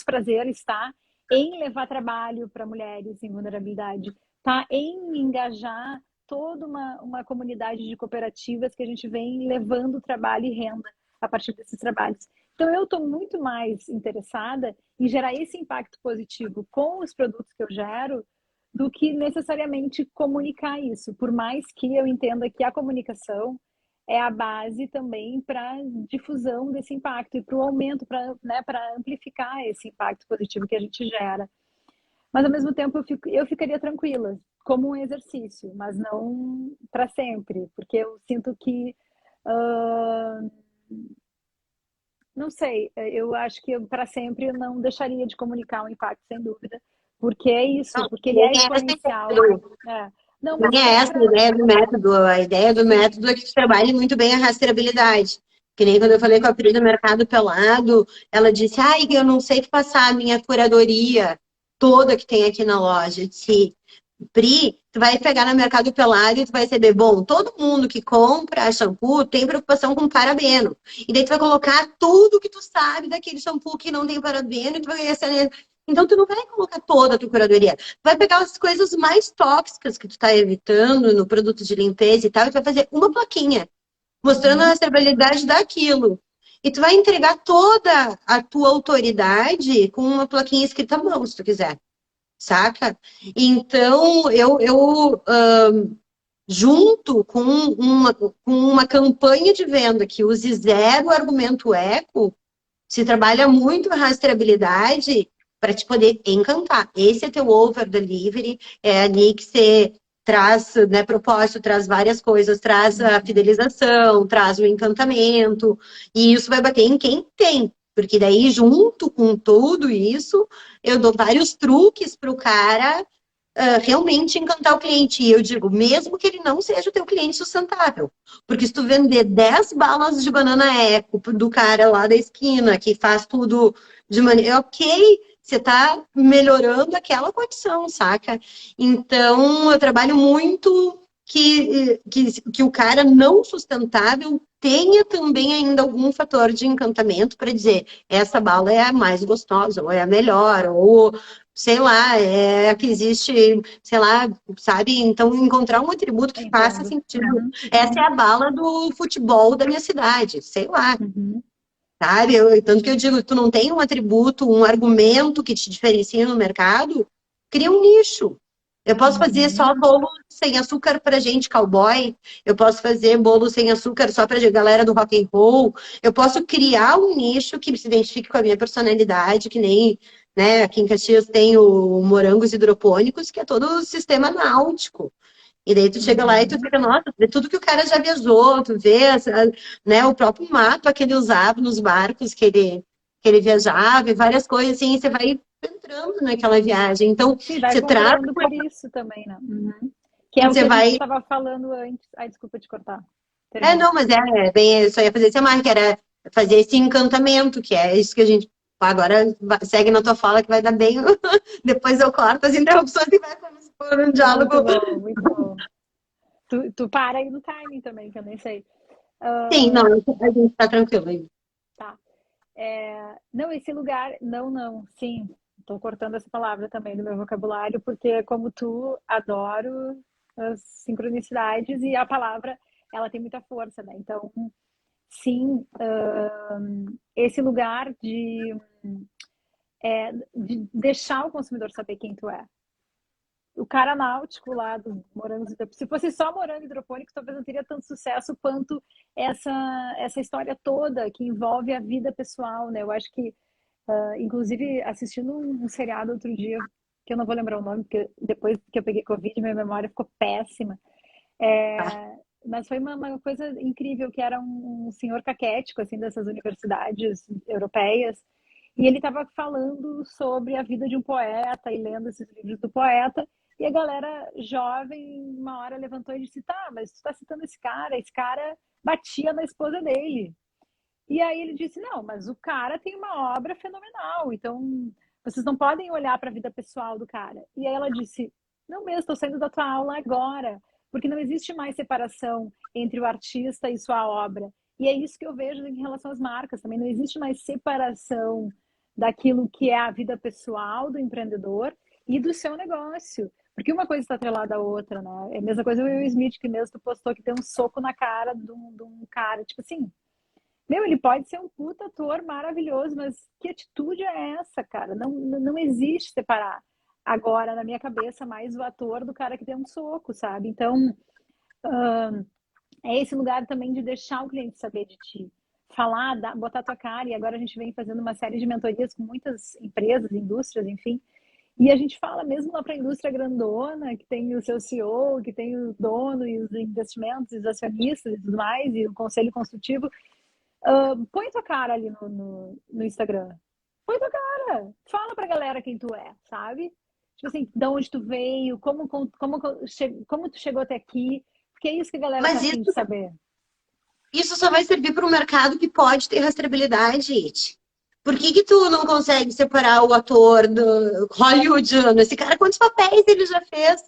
prazer está em levar trabalho para mulheres em vulnerabilidade, tá? Em engajar toda uma comunidade de cooperativas que a gente vem levando trabalho e renda a partir desses trabalhos. Então, eu estou muito mais interessada em gerar esse impacto positivo com os produtos que eu gero do que necessariamente comunicar isso. Por mais que eu entenda que a comunicação é a base também para difusão desse impacto e para o aumento, para amplificar esse impacto positivo que a gente gera. Mas, ao mesmo tempo, eu ficaria tranquila, como um exercício, mas não para sempre, porque eu sinto que... não sei, eu acho que para sempre eu não deixaria de comunicar o impacto, sem dúvida, porque é isso, porque ele é exponencial. Não, mas Nem é essa a ideia do método. A ideia do método é que tu trabalhe muito bem a rastreabilidade. Que nem quando eu falei com a Pri do Mercado Pelado, ela disse, ai, eu não sei que passar a minha curadoria toda que tem aqui na loja. Eu disse, Pri, tu vai pegar no Mercado Pelado e tu vai saber, bom, todo mundo que compra shampoo tem preocupação com parabeno. E daí tu vai colocar tudo que tu sabe daquele shampoo que não tem parabeno e tu vai ganhar essa... Então, tu não vai colocar toda a tua curadoria. Tu vai pegar as coisas mais tóxicas que tu tá evitando no produto de limpeza e tal, e tu vai fazer uma plaquinha, mostrando a rastreabilidade daquilo. E tu vai entregar toda a tua autoridade com uma plaquinha escrita à mão, se tu quiser. Saca? Então, junto com uma campanha de venda que use zero argumento eco, se trabalha muito a rastreabilidade para te poder encantar. Esse é teu over delivery, é ali que você traz, né, propósito, traz várias coisas, traz a fidelização, traz o encantamento, e isso vai bater em quem tem. Porque daí, junto com tudo isso, eu dou vários truques para o cara realmente encantar o cliente. E eu digo, mesmo que ele não seja o teu cliente sustentável. Porque se tu vender 10 balas de banana eco do cara lá da esquina, que faz tudo de maneira... Ok, você está melhorando aquela condição, saca? Então, eu trabalho muito que o cara não sustentável tenha também ainda algum fator de encantamento para dizer essa bala é a mais gostosa, ou é a melhor, ou sei lá, é a que existe, sei lá, sabe? Então, encontrar um atributo que faça Entendo. sentido. Uhum, Essa é a bala do futebol da minha cidade, sei lá. uhum, Sabe? Tanto que eu digo, tu não tem um atributo, um argumento que te diferencia no mercado, cria um nicho. Eu posso fazer uhum. só bolo sem açúcar para gente cowboy, eu posso fazer bolo sem açúcar só para galera do rock and roll, eu posso criar um nicho que se identifique com a minha personalidade, que nem, né, aqui em Caxias tem o morangos hidropônicos, que é todo o sistema náutico. E daí tu chega lá e tu Uhum. fica, nossa, vê tudo que o cara já viajou, tu vê, né, o próprio mapa que ele usava nos barcos que ele viajava e várias coisas assim, e você vai entrando naquela viagem. Então, Sim, vai você traz, comprando por isso também, né? Uhum. Que é o você que a gente vai. estava falando antes. Ai, desculpa te cortar. Termina. Não, mas bem, só ia fazer essa marca, era fazer esse encantamento, que é isso que a gente. Agora segue na tua fala que vai dar bem. Depois eu corto as interrupções e vai como se for um Muito diálogo. bom, muito bom. Tu para aí no timing também, que eu nem sei. Sim, não, Ah, a gente tá tranquilo aí. tá. Não, esse lugar. Não, não. Sim, estou cortando essa palavra também do meu vocabulário, porque, como tu, adoro as sincronicidades e a palavra, ela tem muita força, né? Então, sim, esse lugar de deixar o consumidor saber quem tu é. O cara náutico lá dos morangos hidropônicos, se fosse só morango hidropônico, talvez não teria tanto sucesso quanto essa, essa história toda que envolve a vida pessoal, né? Eu acho que, inclusive, assistindo um seriado outro dia, que eu não vou lembrar o nome, porque depois que eu peguei Covid, minha memória ficou péssima. Tá? Mas foi uma coisa incrível, que era um senhor caquético, assim, dessas universidades europeias, e ele estava falando sobre a vida de um poeta e lendo esses livros do poeta, e a galera jovem, uma hora levantou e disse, tá, mas tu está citando esse cara batia na esposa dele. E aí ele disse, não, mas o cara tem uma obra fenomenal, então vocês não podem olhar para a vida pessoal do cara. E aí ela disse, não mesmo, estou saindo da tua aula agora, porque não existe mais separação entre o artista e sua obra. E é isso que eu vejo em relação às marcas também, não existe mais separação daquilo que é a vida pessoal do empreendedor e do seu negócio. Porque uma coisa está atrelada à outra, né? É a mesma coisa o Will Smith, que mesmo tu postou que tem um soco na cara de um cara, tipo assim, meu, ele pode ser um puta ator maravilhoso, mas que atitude é essa, cara? Não, não existe separar agora na minha cabeça mais o ator do cara que tem um soco, sabe? Então, é esse lugar também de deixar o cliente saber de ti. Falar, botar tua cara, e agora a gente vem fazendo uma série de mentorias com muitas empresas, indústrias, enfim. E a gente fala mesmo lá para a indústria grandona, que tem o seu CEO, que tem o dono e os investimentos, e os acionistas e tudo mais, e o conselho consultivo. Põe tua cara ali no Instagram. Põe tua cara. Fala pra galera quem tu é, sabe? Tipo assim, de onde tu veio, como tu chegou até aqui. Porque é isso que a galera tá Mas afim de saber. isso só vai servir para um mercado que pode ter rastreabilidade, gente. Por que que tu não consegue separar o ator do hollywoodiano? Esse cara, quantos papéis ele já fez?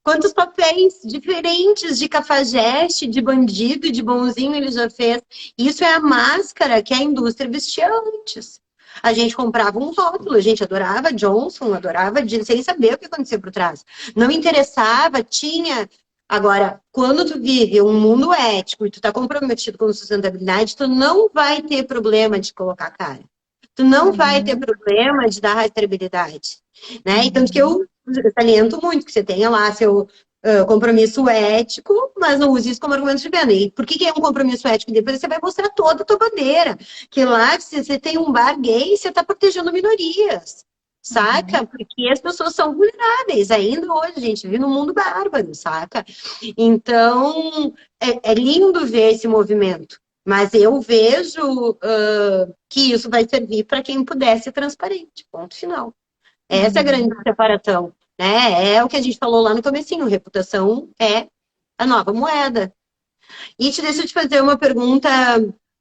Quantos papéis diferentes de cafajeste, de bandido e de bonzinho ele já fez? Isso é a máscara que a indústria vestia antes. A gente comprava um rótulo, a gente adorava Johnson, adorava sem saber o que acontecia por trás. Não interessava, tinha. Agora, quando tu vive um mundo ético e tu tá comprometido com sustentabilidade, tu não vai ter problema de colocar a cara. Tu não vai ter Uhum, problema de dar rastreabilidade, né? E tanto que uhum, eu saliento muito que você tenha lá seu compromisso ético, mas não use isso como argumento de venda. E por que que é um compromisso ético? Depois você vai mostrar toda a tua bandeira. Que lá, se você tem um bar gay, você está protegendo minorias. Saca? uhum, Porque as pessoas são vulneráveis ainda hoje, a gente vive num mundo bárbaro, saca? Então, é lindo ver esse movimento. Mas eu vejo que isso vai servir para quem puder ser transparente. Ponto final. Essa é a grande uhum. separação, né? É o que a gente falou lá no comecinho, reputação é a nova moeda. E deixa eu te fazer uma pergunta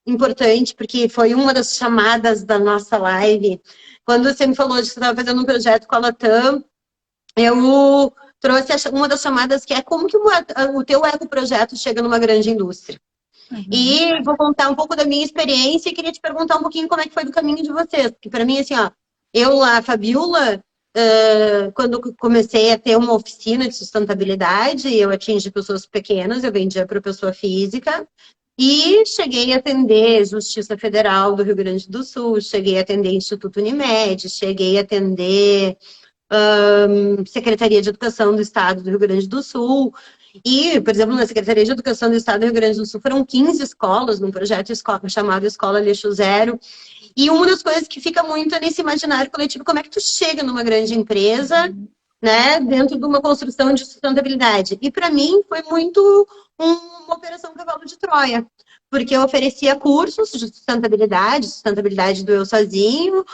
importante, porque foi uma das chamadas da nossa live. Quando você me falou de que você estava fazendo um projeto com a Latam, eu trouxe uma das chamadas que é como que o teu ecoprojeto chega numa grande indústria. Uhum. E vou contar um pouco da minha experiência e queria te perguntar um pouquinho como é que foi do caminho de vocês. Porque para mim, assim, ó, eu, a Fabiola, quando comecei a ter uma oficina de sustentabilidade, eu atingi pessoas pequenas, eu vendia para pessoa física. E cheguei a atender Justiça Federal do Rio Grande do Sul, cheguei a atender Instituto Unimed, cheguei a atender Secretaria de Educação do Estado do Rio Grande do Sul. E, por exemplo, na Secretaria de Educação do Estado do Rio Grande do Sul foram 15 escolas, num projeto chamado Escola Lixo Zero. E uma das coisas que fica muito é nesse imaginário coletivo, como é que tu chega numa grande empresa, Uhum. né, dentro de uma construção de sustentabilidade. E para mim foi muito uma operação cavalo de Troia, porque eu oferecia cursos de sustentabilidade, sustentabilidade do eu sozinho,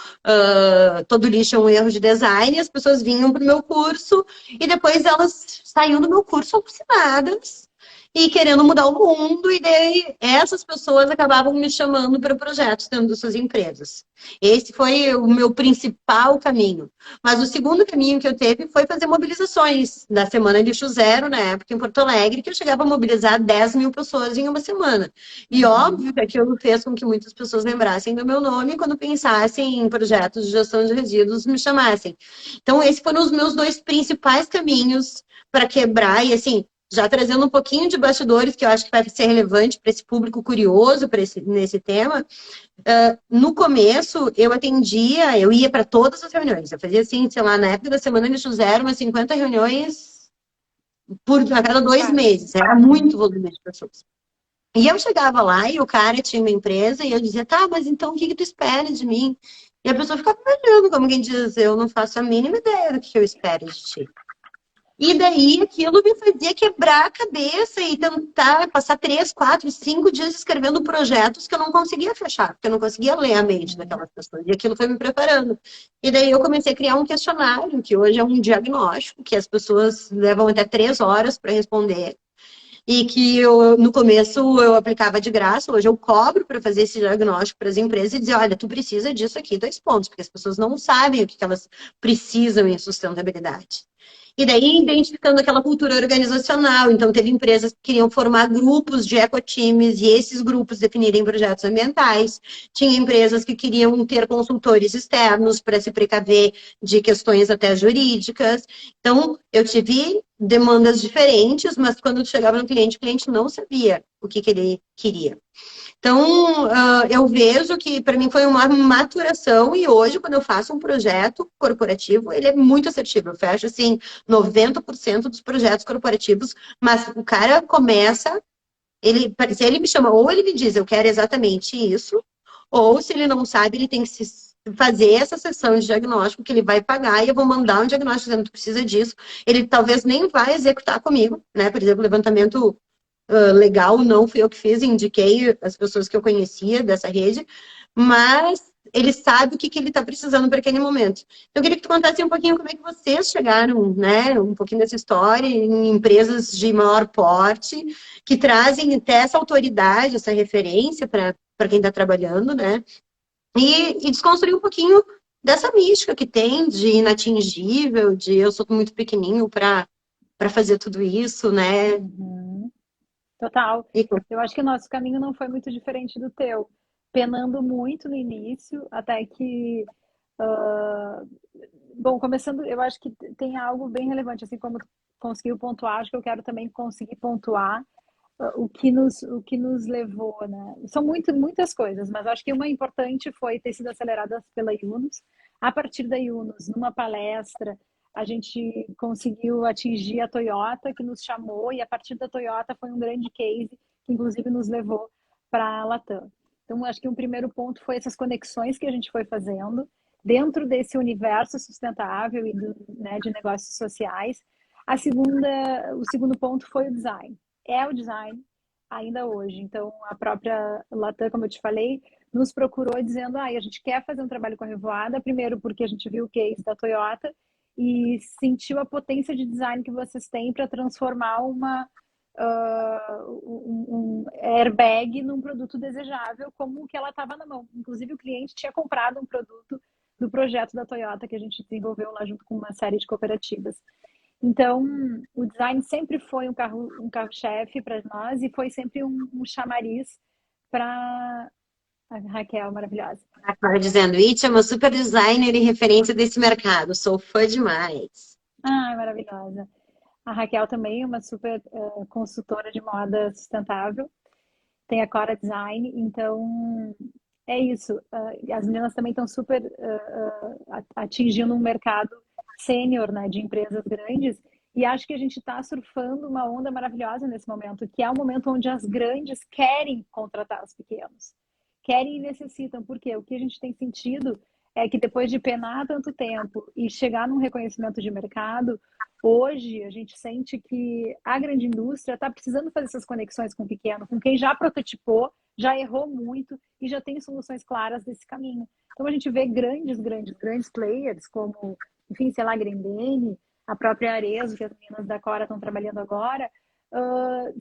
todo lixo é um erro de design, e as pessoas vinham para o meu curso e depois elas saíam do meu curso alucinadas e querendo mudar o mundo, e daí essas pessoas acabavam me chamando para projetos dentro das suas empresas. Esse foi o meu principal caminho. Mas o segundo caminho que eu teve foi fazer mobilizações da Semana Lixo Zero, na época em Porto Alegre, que eu chegava a mobilizar 10 mil pessoas em uma semana. E Uhum. óbvio que aquilo fez com que muitas pessoas lembrassem do meu nome e quando pensassem em projetos de gestão de resíduos me chamassem. Então, esses foram os meus dois principais caminhos para quebrar e, assim, já trazendo um pouquinho de bastidores, que eu acho que vai ser relevante para esse público curioso nesse tema. No começo, eu atendia, eu ia para todas as reuniões. Eu fazia assim, sei lá, na época da Semana Lixo Zero, umas 50 reuniões a cada 2 meses. Era Uhum. muito volume de pessoas. E eu chegava lá e o cara tinha uma empresa e eu dizia, tá, mas então o que que tu espera de mim? E a pessoa ficava me olhando, como quem diz, eu não faço a mínima ideia do que eu espero de ti. E daí aquilo me fazia quebrar a cabeça e tentar passar 3, 4, 5 dias escrevendo projetos que eu não conseguia fechar, porque eu não conseguia ler a mente Uhum. daquelas pessoas. E aquilo foi me preparando. E daí eu comecei a criar um questionário, que hoje é um diagnóstico, que as pessoas levam até 3 horas para responder. E que eu, no começo eu aplicava de graça, hoje eu cobro para fazer esse diagnóstico para as empresas e dizer, olha, tu precisa disso aqui, 2 pontos, porque as pessoas não sabem o que elas precisam em sustentabilidade. E daí, identificando aquela cultura organizacional. Então, teve empresas que queriam formar grupos de ecotimes e esses grupos definirem projetos ambientais. Tinha empresas que queriam ter consultores externos para se precaver de questões até jurídicas. Então, eu tive demandas diferentes, mas quando chegava no cliente, o cliente não sabia o que ele queria. Então, eu vejo que para mim foi uma maturação e hoje, quando eu faço um projeto corporativo, ele é muito assertivo. Eu fecho, assim, 90% dos projetos corporativos, mas o cara começa, se ele me chama, ou ele me diz, eu quero exatamente isso, ou se ele não sabe, ele tem que fazer essa sessão de diagnóstico que ele vai pagar e eu vou mandar um diagnóstico dizendo que precisa disso. Ele talvez nem vai executar comigo, né? Por exemplo, levantamento legal, não fui eu que fiz, indiquei as pessoas que eu conhecia dessa rede, mas ele sabe o que, que ele está precisando para aquele momento. Então, eu queria que tu contasse um pouquinho como é que vocês chegaram, né, um pouquinho dessa história em empresas de maior porte, que trazem até essa autoridade, essa referência para quem está trabalhando, né, e desconstruir um pouquinho dessa mística que tem de inatingível, de eu sou muito pequenininho para fazer tudo isso, né, Uhum. Total. e Eu acho que o nosso caminho não foi muito diferente do teu. Penando muito no início, até que. ah, Bom, começando, eu acho que tem algo bem relevante, assim como tu conseguiu pontuar, acho que eu quero também conseguir pontuar o que nos levou, né? São muitas coisas, mas acho que uma importante foi ter sido acelerada pela Yunus. A partir da Yunus, numa palestra, a gente conseguiu atingir a Toyota, que nos chamou, e a partir da Toyota foi um grande case, que inclusive nos levou para a Latam. Então, acho que um primeiro ponto foi essas conexões que a gente foi fazendo dentro desse universo sustentável e né, de negócios sociais. O segundo ponto foi o design. É o design ainda hoje. Então, a própria Latam, como eu te falei, nos procurou dizendo: a gente quer fazer um trabalho com a Revoada, primeiro porque a gente viu o case da Toyota e sentiu a potência de design que vocês têm para transformar um airbag num produto desejável como o que ela estava na mão. Inclusive, o cliente tinha comprado um produto do projeto da Toyota que a gente desenvolveu lá junto com uma série de cooperativas. Então, o design sempre foi um carro-chefe para nós e foi sempre um chamariz para a Raquel, maravilhosa. Estava dizendo, It é uma super designer e referência desse mercado. Sou fã demais. Ah, maravilhosa. A Raquel também é uma super consultora de moda sustentável. Tem a Cora Design, então é isso. As meninas também estão super atingindo um mercado sênior, né, de empresas grandes. E acho que a gente está surfando uma onda maravilhosa nesse momento, que é o momento onde as grandes querem contratar os pequenos. Querem e necessitam. Por quê? O que a gente tem sentido é que depois de penar tanto tempo e chegar num reconhecimento de mercado, hoje a gente sente que a grande indústria está precisando fazer essas conexões com o pequeno, com quem já prototipou, já errou muito e já tem soluções claras desse caminho. Então a gente vê grandes players como, enfim, sei lá, Grendene, a própria Arezzo, que as meninas da Cora estão trabalhando agora,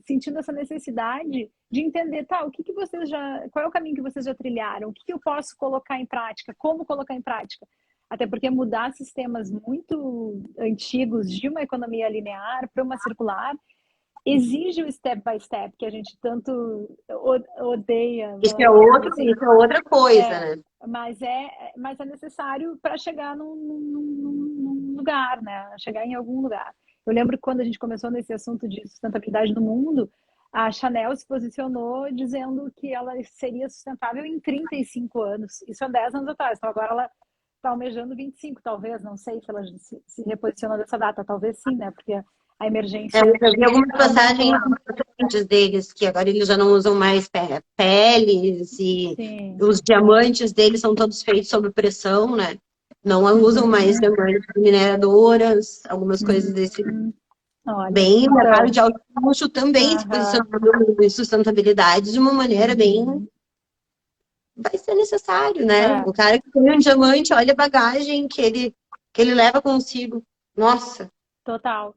sentindo essa necessidade de entender, tá, qual é o caminho que vocês já trilharam, o que eu posso colocar em prática, como colocar em prática. Até porque mudar sistemas muito antigos de uma economia linear para uma circular exige o step by step, que a gente tanto odeia. Isso é outra coisa, né? Mas é necessário para chegar num lugar, né? Chegar em algum lugar. Eu lembro que quando a gente começou nesse assunto de sustentabilidade no mundo, a Chanel se posicionou dizendo que ela seria sustentável em 35 anos. Isso há 10 anos atrás. Então agora ela está almejando 25, talvez, não sei se ela se reposicionou dessa data, talvez sim, né? Porque a emergência. Eu vi algumas passagens importantes deles, que agora eles já não usam mais peles, e Sim. os diamantes deles são todos feitos sob pressão, né? Não usam mais diamantes mineradoras, algumas coisas desse. Olha, Bem, o mercado de então, alto custo também se posicionando em sustentabilidade de uma maneira bem. Vai ser necessário, né? O cara que tem um diamante, olha a bagagem que ele leva consigo. Nossa! Total.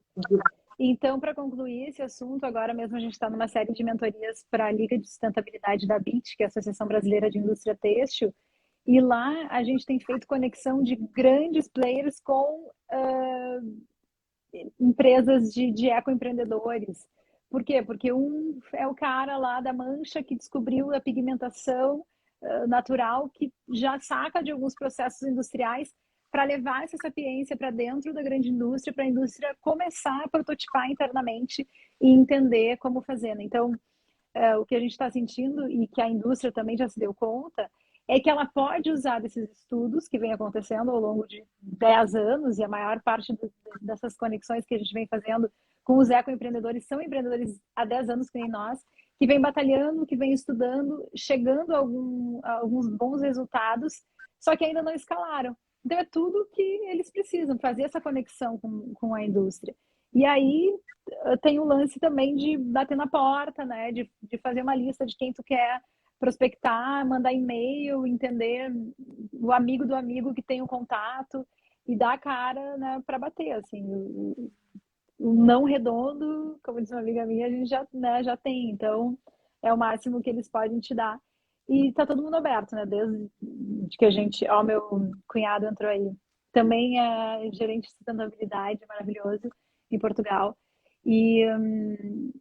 Então, para concluir esse assunto, agora mesmo a gente está numa série de mentorias para a Liga de Sustentabilidade da BIT, que é a Associação Brasileira de Indústria Têxtil, e lá a gente tem feito conexão de grandes players com empresas de ecoempreendedores. Por quê? Porque um é o cara lá da Mancha que descobriu a pigmentação natural, que já saca de alguns processos industriais para levar essa sapiência para dentro da grande indústria, para a indústria começar a prototipar internamente e entender como fazer. Então, o que a gente está sentindo e que a indústria também já se deu conta é que ela pode usar desses estudos que vem acontecendo ao longo de 10 anos, e a maior parte dessas conexões que a gente vem fazendo com os ecoempreendedores são empreendedores há 10 anos, que nem nós, que vem batalhando, que vem estudando, chegando a alguns bons resultados, só que ainda não escalaram. Então é tudo que eles precisam, fazer essa conexão com a indústria. E aí tem o lance também de bater na porta, né? De fazer uma lista de quem tu quer prospectar, mandar e-mail, entender o amigo do amigo que tem o contato e dar a cara, né, para bater, assim. O não redondo, como diz uma amiga minha, a gente já, né, já tem. Então, é o máximo que eles podem te dar. E tá todo mundo aberto, né? Desde que a gente... Ó, meu cunhado entrou aí. Também é gerente de sustentabilidade, maravilhoso, em Portugal. E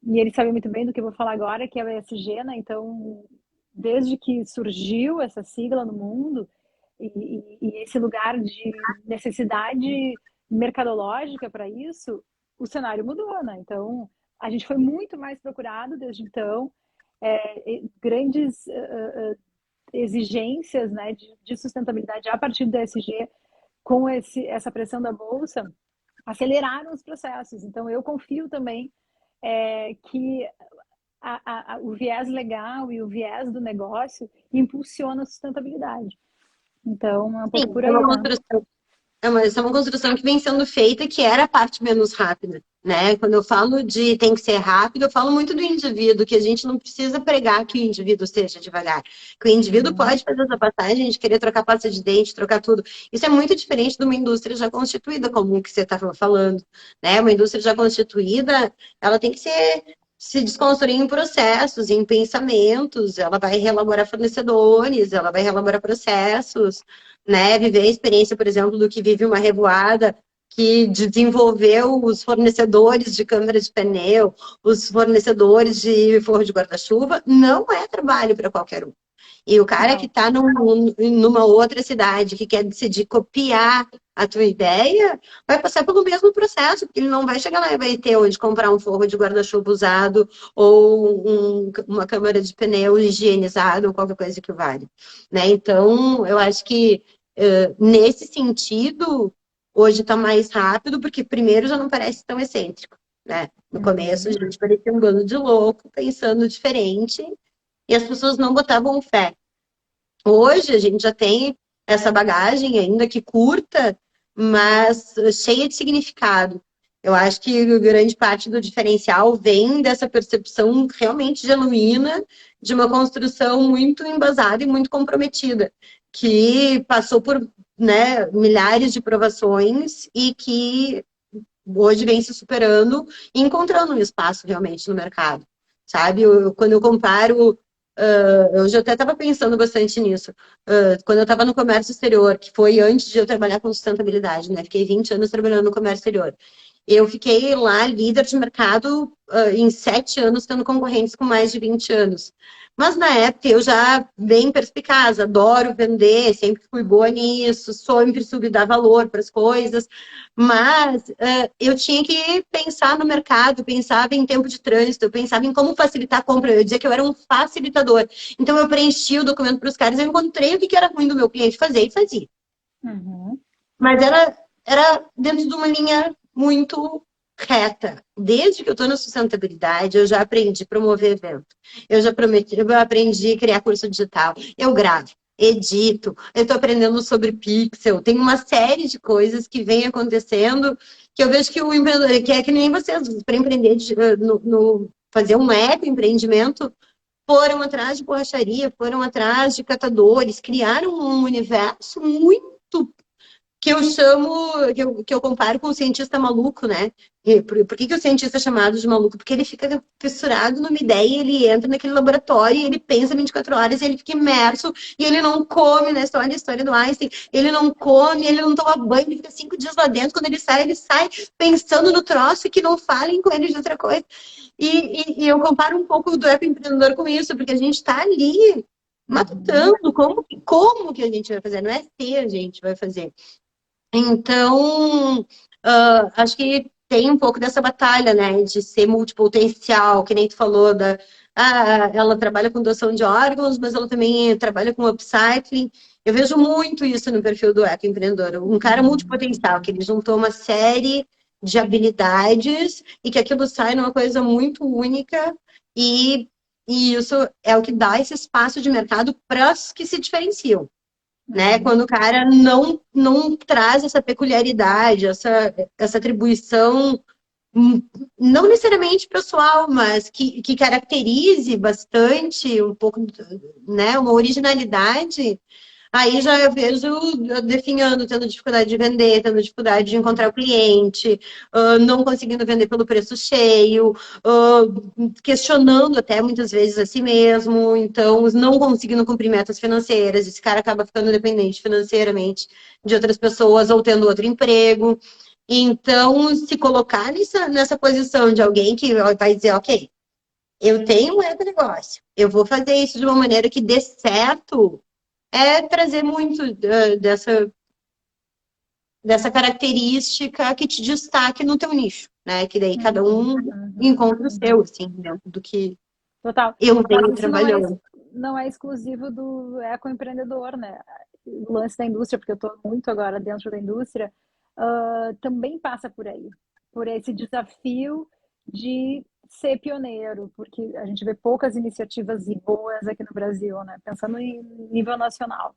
ele sabe muito bem do que eu vou falar agora, que é o ESG, né? Então, desde que surgiu essa sigla no mundo e esse lugar de necessidade mercadológica para isso, o cenário mudou, né? Então, a gente foi muito mais procurado desde então, grandes exigências, né, de sustentabilidade a partir do ESG, com essa pressão da Bolsa, aceleraram os processos. Então, eu confio também que o viés legal e o viés do negócio impulsiona a sustentabilidade. Então, é um pouco por aí, né? Essa é uma construção que vem sendo feita, que era a parte menos rápida, né? Quando eu falo de tem que ser rápido, eu falo muito do indivíduo, que a gente não precisa pregar que o indivíduo seja devagar. Que o indivíduo pode fazer essa passagem de querer trocar pasta de dente, trocar tudo. Isso é muito diferente de uma indústria já constituída, como o que você estava falando, né? Uma indústria já constituída, ela tem que se desconstruir em processos, em pensamentos, ela vai reelaborar fornecedores, ela vai reelaborar processos, né? Viver a experiência, por exemplo, do que vive uma revoada, que desenvolveu os fornecedores de câmara de pneu, os fornecedores de forro de guarda-chuva, não é trabalho para qualquer um. E o cara que Não. está numa outra cidade, que quer decidir copiar a tua ideia, vai passar pelo mesmo processo, porque ele não vai chegar lá e vai ter onde comprar um forro de guarda-chuva usado ou uma câmara de pneu higienizada ou qualquer coisa que vale. Né? Então, eu acho que nesse sentido, hoje está mais rápido, porque primeiro já não parece tão excêntrico. Né? No começo, a Uhum. gente parecia um bando de louco, pensando diferente, e as pessoas não botavam fé. Hoje a gente já tem essa bagagem, ainda que curta, mas cheia de significado. Eu acho que grande parte do diferencial vem dessa percepção realmente genuína de uma construção muito embasada e muito comprometida, que passou por, né, milhares de provações e que hoje vem se superando e encontrando um espaço realmente no mercado. Sabe? Quando eu comparo eu já até estava pensando bastante nisso. Quando eu estava no comércio exterior, que foi antes de eu trabalhar com sustentabilidade, né? Fiquei 20 anos trabalhando no comércio exterior. Eu fiquei lá líder de mercado em 7 anos, tendo concorrentes com mais de 20 anos. Mas na época eu já bem perspicaz, adoro vender, sempre fui boa nisso, sempre soube dar valor para as coisas, mas eu tinha que pensar no mercado, pensava em tempo de trânsito, eu pensava em como facilitar a compra, eu dizia que eu era um facilitador. Então eu preenchi o documento para os caras, eu encontrei o que era ruim do meu cliente fazer e fazia. Uhum. Mas era dentro de uma linha muito reta. Desde que eu estou na sustentabilidade, eu já aprendi a promover evento. Eu aprendi a criar curso digital. Eu gravo, edito, eu estou aprendendo sobre pixel. Tem uma série de coisas que vem acontecendo que eu vejo que o empreendedor, que é que nem vocês, para empreender, fazer um eco-empreendimento, foram atrás de borracharia, foram atrás de catadores, criaram um universo muito que eu chamo, que eu comparo com o cientista maluco, né? E por que o cientista é chamado de maluco? Porque ele fica fissurado numa ideia, ele entra naquele laboratório, ele pensa 24 horas, ele fica imerso, e ele não come, na história, a história do Einstein, ele não come, ele não toma banho, ele fica 5 dias lá dentro, quando ele sai pensando no troço e que não falem com ele de outra coisa. E eu comparo um pouco do App Empreendedor com isso, porque a gente está ali Uhum. matutando como que a gente vai fazer, não é se a gente vai fazer. Então, acho que tem um pouco dessa batalha, né, de ser multipotencial, que nem tu falou, ela trabalha com doação de órgãos, mas ela também trabalha com upcycling. Eu vejo muito isso no perfil do ecoempreendedor. Um cara Uhum. multipotencial, que ele juntou uma série de habilidades e que aquilo sai numa coisa muito única e, e isso é o que dá esse espaço de mercado para os que se diferenciam, né? Uhum. Quando o cara não traz essa peculiaridade, essa atribuição, hum, não necessariamente pessoal, mas que caracterize bastante um pouco, né, uma originalidade. Aí já eu vejo definhando, tendo dificuldade de vender, tendo dificuldade de encontrar o cliente, não conseguindo vender pelo preço cheio, questionando até muitas vezes a si mesmo, então não conseguindo cumprir metas financeiras, esse cara acaba ficando dependente financeiramente de outras pessoas ou tendo outro emprego. Então, se colocar nessa posição de alguém que vai dizer, ok, eu tenho um negócio, eu vou fazer isso de uma maneira que dê certo, é trazer muito dessa característica que te destaque no teu nicho, né? Que daí cada Uhum. um Uhum. encontra o seu, Uhum. assim, dentro do que Total. eu Mas venho isso não é, trabalhando. não é exclusivo do ecoempreendedor, né? O lance da indústria, porque eu estou muito agora dentro da indústria, também passa por aí, por esse desafio de ser pioneiro, porque a gente vê poucas iniciativas e boas aqui no Brasil, né? Pensando em nível nacional.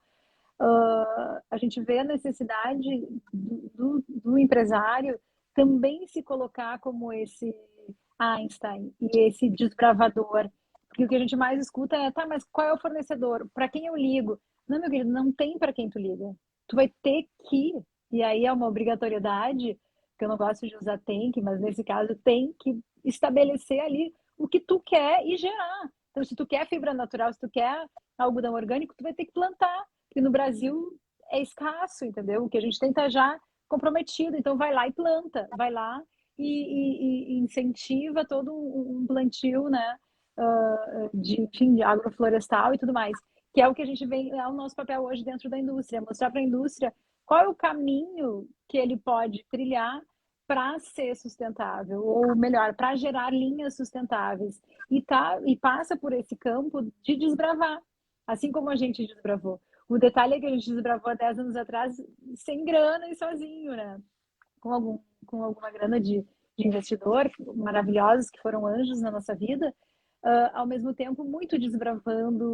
A gente vê a necessidade do empresário também se colocar como esse Einstein e esse desbravador. Porque o que a gente mais escuta é, tá, mas qual é o fornecedor? Para quem eu ligo? Não, meu querido, não tem para quem tu liga. Tu vai ter que, e aí é uma obrigatoriedade, que eu não gosto de usar tem que, mas nesse caso tem que estabelecer ali o que tu quer e gerar. Então, se tu quer fibra natural, se tu quer algodão orgânico, tu vai ter que plantar. Porque no Brasil é escasso, entendeu? O que a gente tenta já comprometido. Então, vai lá e planta, vai lá e incentiva todo um plantio, né, enfim, de agroflorestal e tudo mais, que é o que a gente vê, é o nosso papel hoje dentro da indústria, mostrar para a indústria qual é o caminho que ele pode trilhar para ser sustentável, ou melhor, para gerar linhas sustentáveis. E passa por esse campo de desbravar, assim como a gente desbravou. O detalhe é que a gente desbravou há 10 anos atrás sem grana e sozinho, né? Com alguma grana de investidor, maravilhosos, que foram anjos na nossa vida, ao mesmo tempo muito desbravando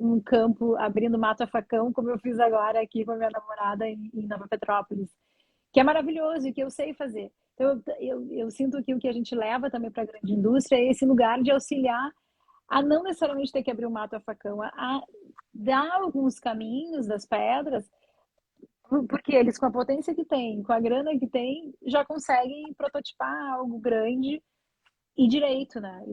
um campo, abrindo mato a facão, como eu fiz agora aqui com a minha namorada em Nova Petrópolis, que é maravilhoso e que eu sei fazer. Então, eu sinto que o que a gente leva também para a grande indústria é esse lugar de auxiliar a não necessariamente ter que abrir o mato a facão, a dar alguns caminhos das pedras, porque eles, com a potência que têm, com a grana que têm, já conseguem prototipar algo grande e direito, né?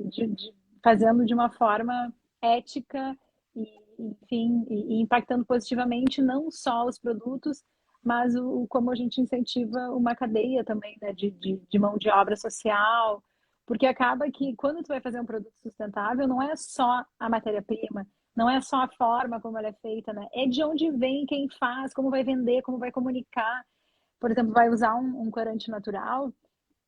Fazendo de uma forma ética e, enfim, e impactando positivamente não só os produtos, mas como a gente incentiva uma cadeia também, né, de mão de obra social, porque acaba que quando tu vai fazer um produto sustentável, não é só a matéria-prima, não é só a forma como ela é feita, né? É de onde vem, quem faz, como vai vender, como vai comunicar. Por exemplo, vai usar um corante natural,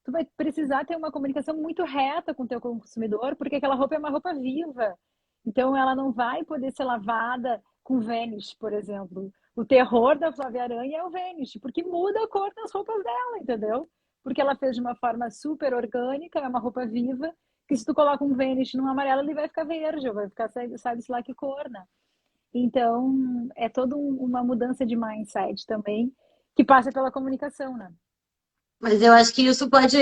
tu vai precisar ter uma comunicação muito reta com o teu consumidor, porque aquela roupa é uma roupa viva. Então, ela não vai poder ser lavada com Vanish, por exemplo. O terror da Flávia Aranha é o Vanish, porque muda a cor das roupas dela, entendeu? Porque ela fez de uma forma super orgânica, é uma roupa viva, que se tu coloca um Vanish num amarelo, ele vai ficar verde, ou vai ficar, sabe-se lá que cor, né? Então, é toda uma mudança de mindset também, que passa pela comunicação, né? Mas eu acho que isso pode.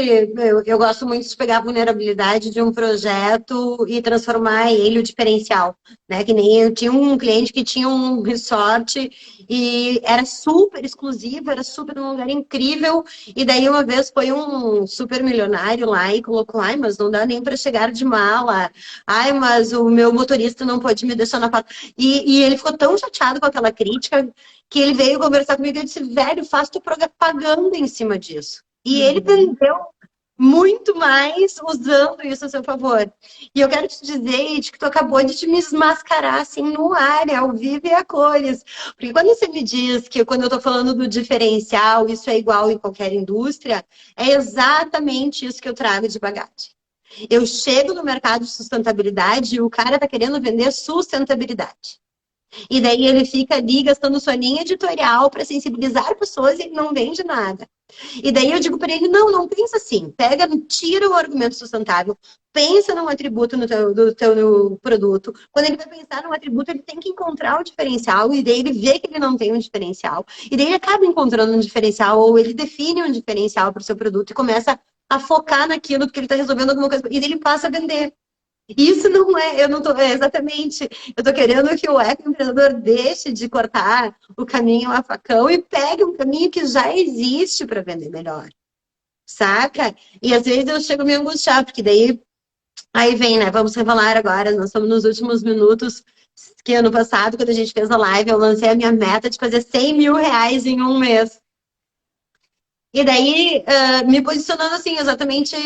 Eu gosto muito de pegar a vulnerabilidade de um projeto e transformar ele o diferencial. Né? Que nem eu tinha um cliente que tinha um resort e era super exclusivo, era super um lugar incrível. E daí uma vez foi um super milionário lá e colocou: ai, mas não dá nem para chegar de mala. Ai, mas o meu motorista não pode me deixar na porta. E ele ficou tão chateado com aquela crítica que ele veio conversar comigo e disse: velho, faz tua propaganda em cima disso. E ele vendeu muito mais usando isso a seu favor. E eu quero te dizer, Ed, que tu acabou de te desmascarar assim no ar, ao vivo e a cores. Porque quando você me diz que quando eu estou falando do diferencial, isso é igual em qualquer indústria, é exatamente isso que eu trago de bagagem. Eu chego no mercado de sustentabilidade e o cara está querendo vender sustentabilidade. E daí ele fica ali gastando sua linha editorial para sensibilizar pessoas e ele não vende nada. E daí eu digo para ele, não pensa assim. Pega, tira o argumento sustentável, pensa num atributo do teu produto. Quando ele vai pensar num atributo, ele tem que encontrar o diferencial, e daí ele vê que ele não tem um diferencial. E daí ele acaba encontrando um diferencial, ou ele define um diferencial para o seu produto e começa a focar naquilo porque ele está resolvendo alguma coisa. E daí ele passa a vender. Isso não é, eu não tô, exatamente, eu tô querendo que o ecoempreendedor deixe de cortar o caminho a facão e pegue um caminho que já existe para vender melhor, saca? E às vezes eu chego a me angustiar, porque daí, aí vem, né, vamos revelar agora, nós estamos nos últimos minutos, que ano passado, quando a gente fez a live, eu lancei a minha meta de fazer 100 mil reais em um mês. E daí, me posicionando assim, exatamente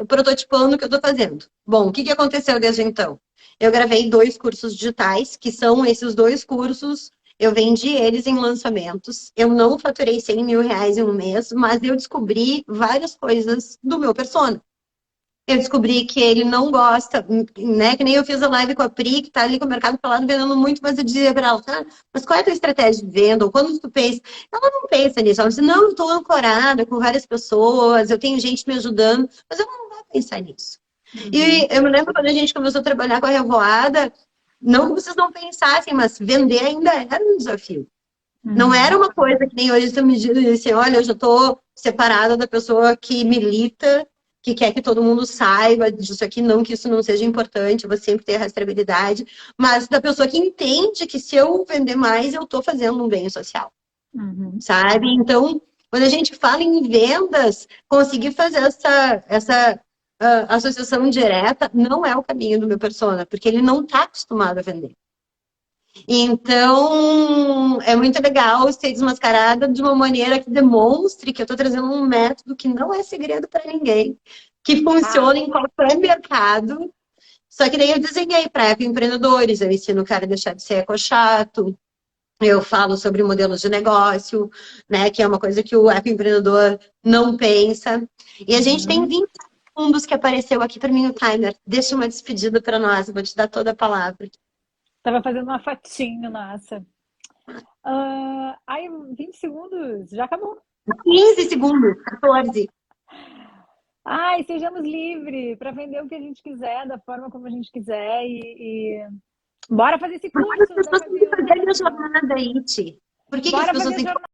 prototipando o que eu estou fazendo. Bom, o que aconteceu desde então? Eu gravei 2 cursos digitais, que são esses 2 cursos, eu vendi eles em lançamentos. Eu não faturei 100 mil reais em um mês, mas eu descobri várias coisas do meu persona. Eu descobri que ele não gosta, né? Que nem eu fiz a live com a Pri, que tá ali com o mercado falando, vendendo muito, mas eu dizia pra ela, tá, mas qual é a tua estratégia de venda? Ou quando tu pensa? Ela não pensa nisso. Ela diz, não, eu tô ancorada com várias pessoas, eu tenho gente me ajudando, mas eu não vou pensar nisso. E eu me lembro quando a gente começou a trabalhar com a Revoada, não que vocês não pensassem, mas vender ainda era um desafio. Não era uma coisa que nem hoje você me diz assim, olha, eu já tô separada da pessoa que milita, que quer que todo mundo saiba disso aqui, não que isso não seja importante, eu vou sempre ter rastreabilidade, mas da pessoa que entende que se eu vender mais, eu estou fazendo um bem social, sabe? Então, quando a gente fala em vendas, conseguir fazer essa associação direta não é o caminho do meu persona, porque ele não está acostumado a vender. Então, é muito legal ser desmascarada de uma maneira que demonstre que eu estou trazendo um método que não é segredo para ninguém, que Ah, funciona em qualquer mercado. Só que daí eu desenhei para empreendedores, eu ensino o cara a deixar de ser ecochato, eu falo sobre modelos de negócio, né, que é uma coisa que o app empreendedor não pensa. E a gente tem uhum. 20 segundos que apareceu aqui para mim o timer. Deixa uma despedida para nós, eu vou te dar toda a palavra. Tava fazendo uma fotinho, nossa. Ai, 20 segundos, já acabou. 15 segundos, 14. Ai, sejamos livres para vender o que a gente quiser, da forma como a gente quiser bora fazer esse Por que as curso da pessoas têm que Fabiana fazer a minha maravilhosa. jornada, Iti? Por que as Bora pessoas fazer a têm que jornada.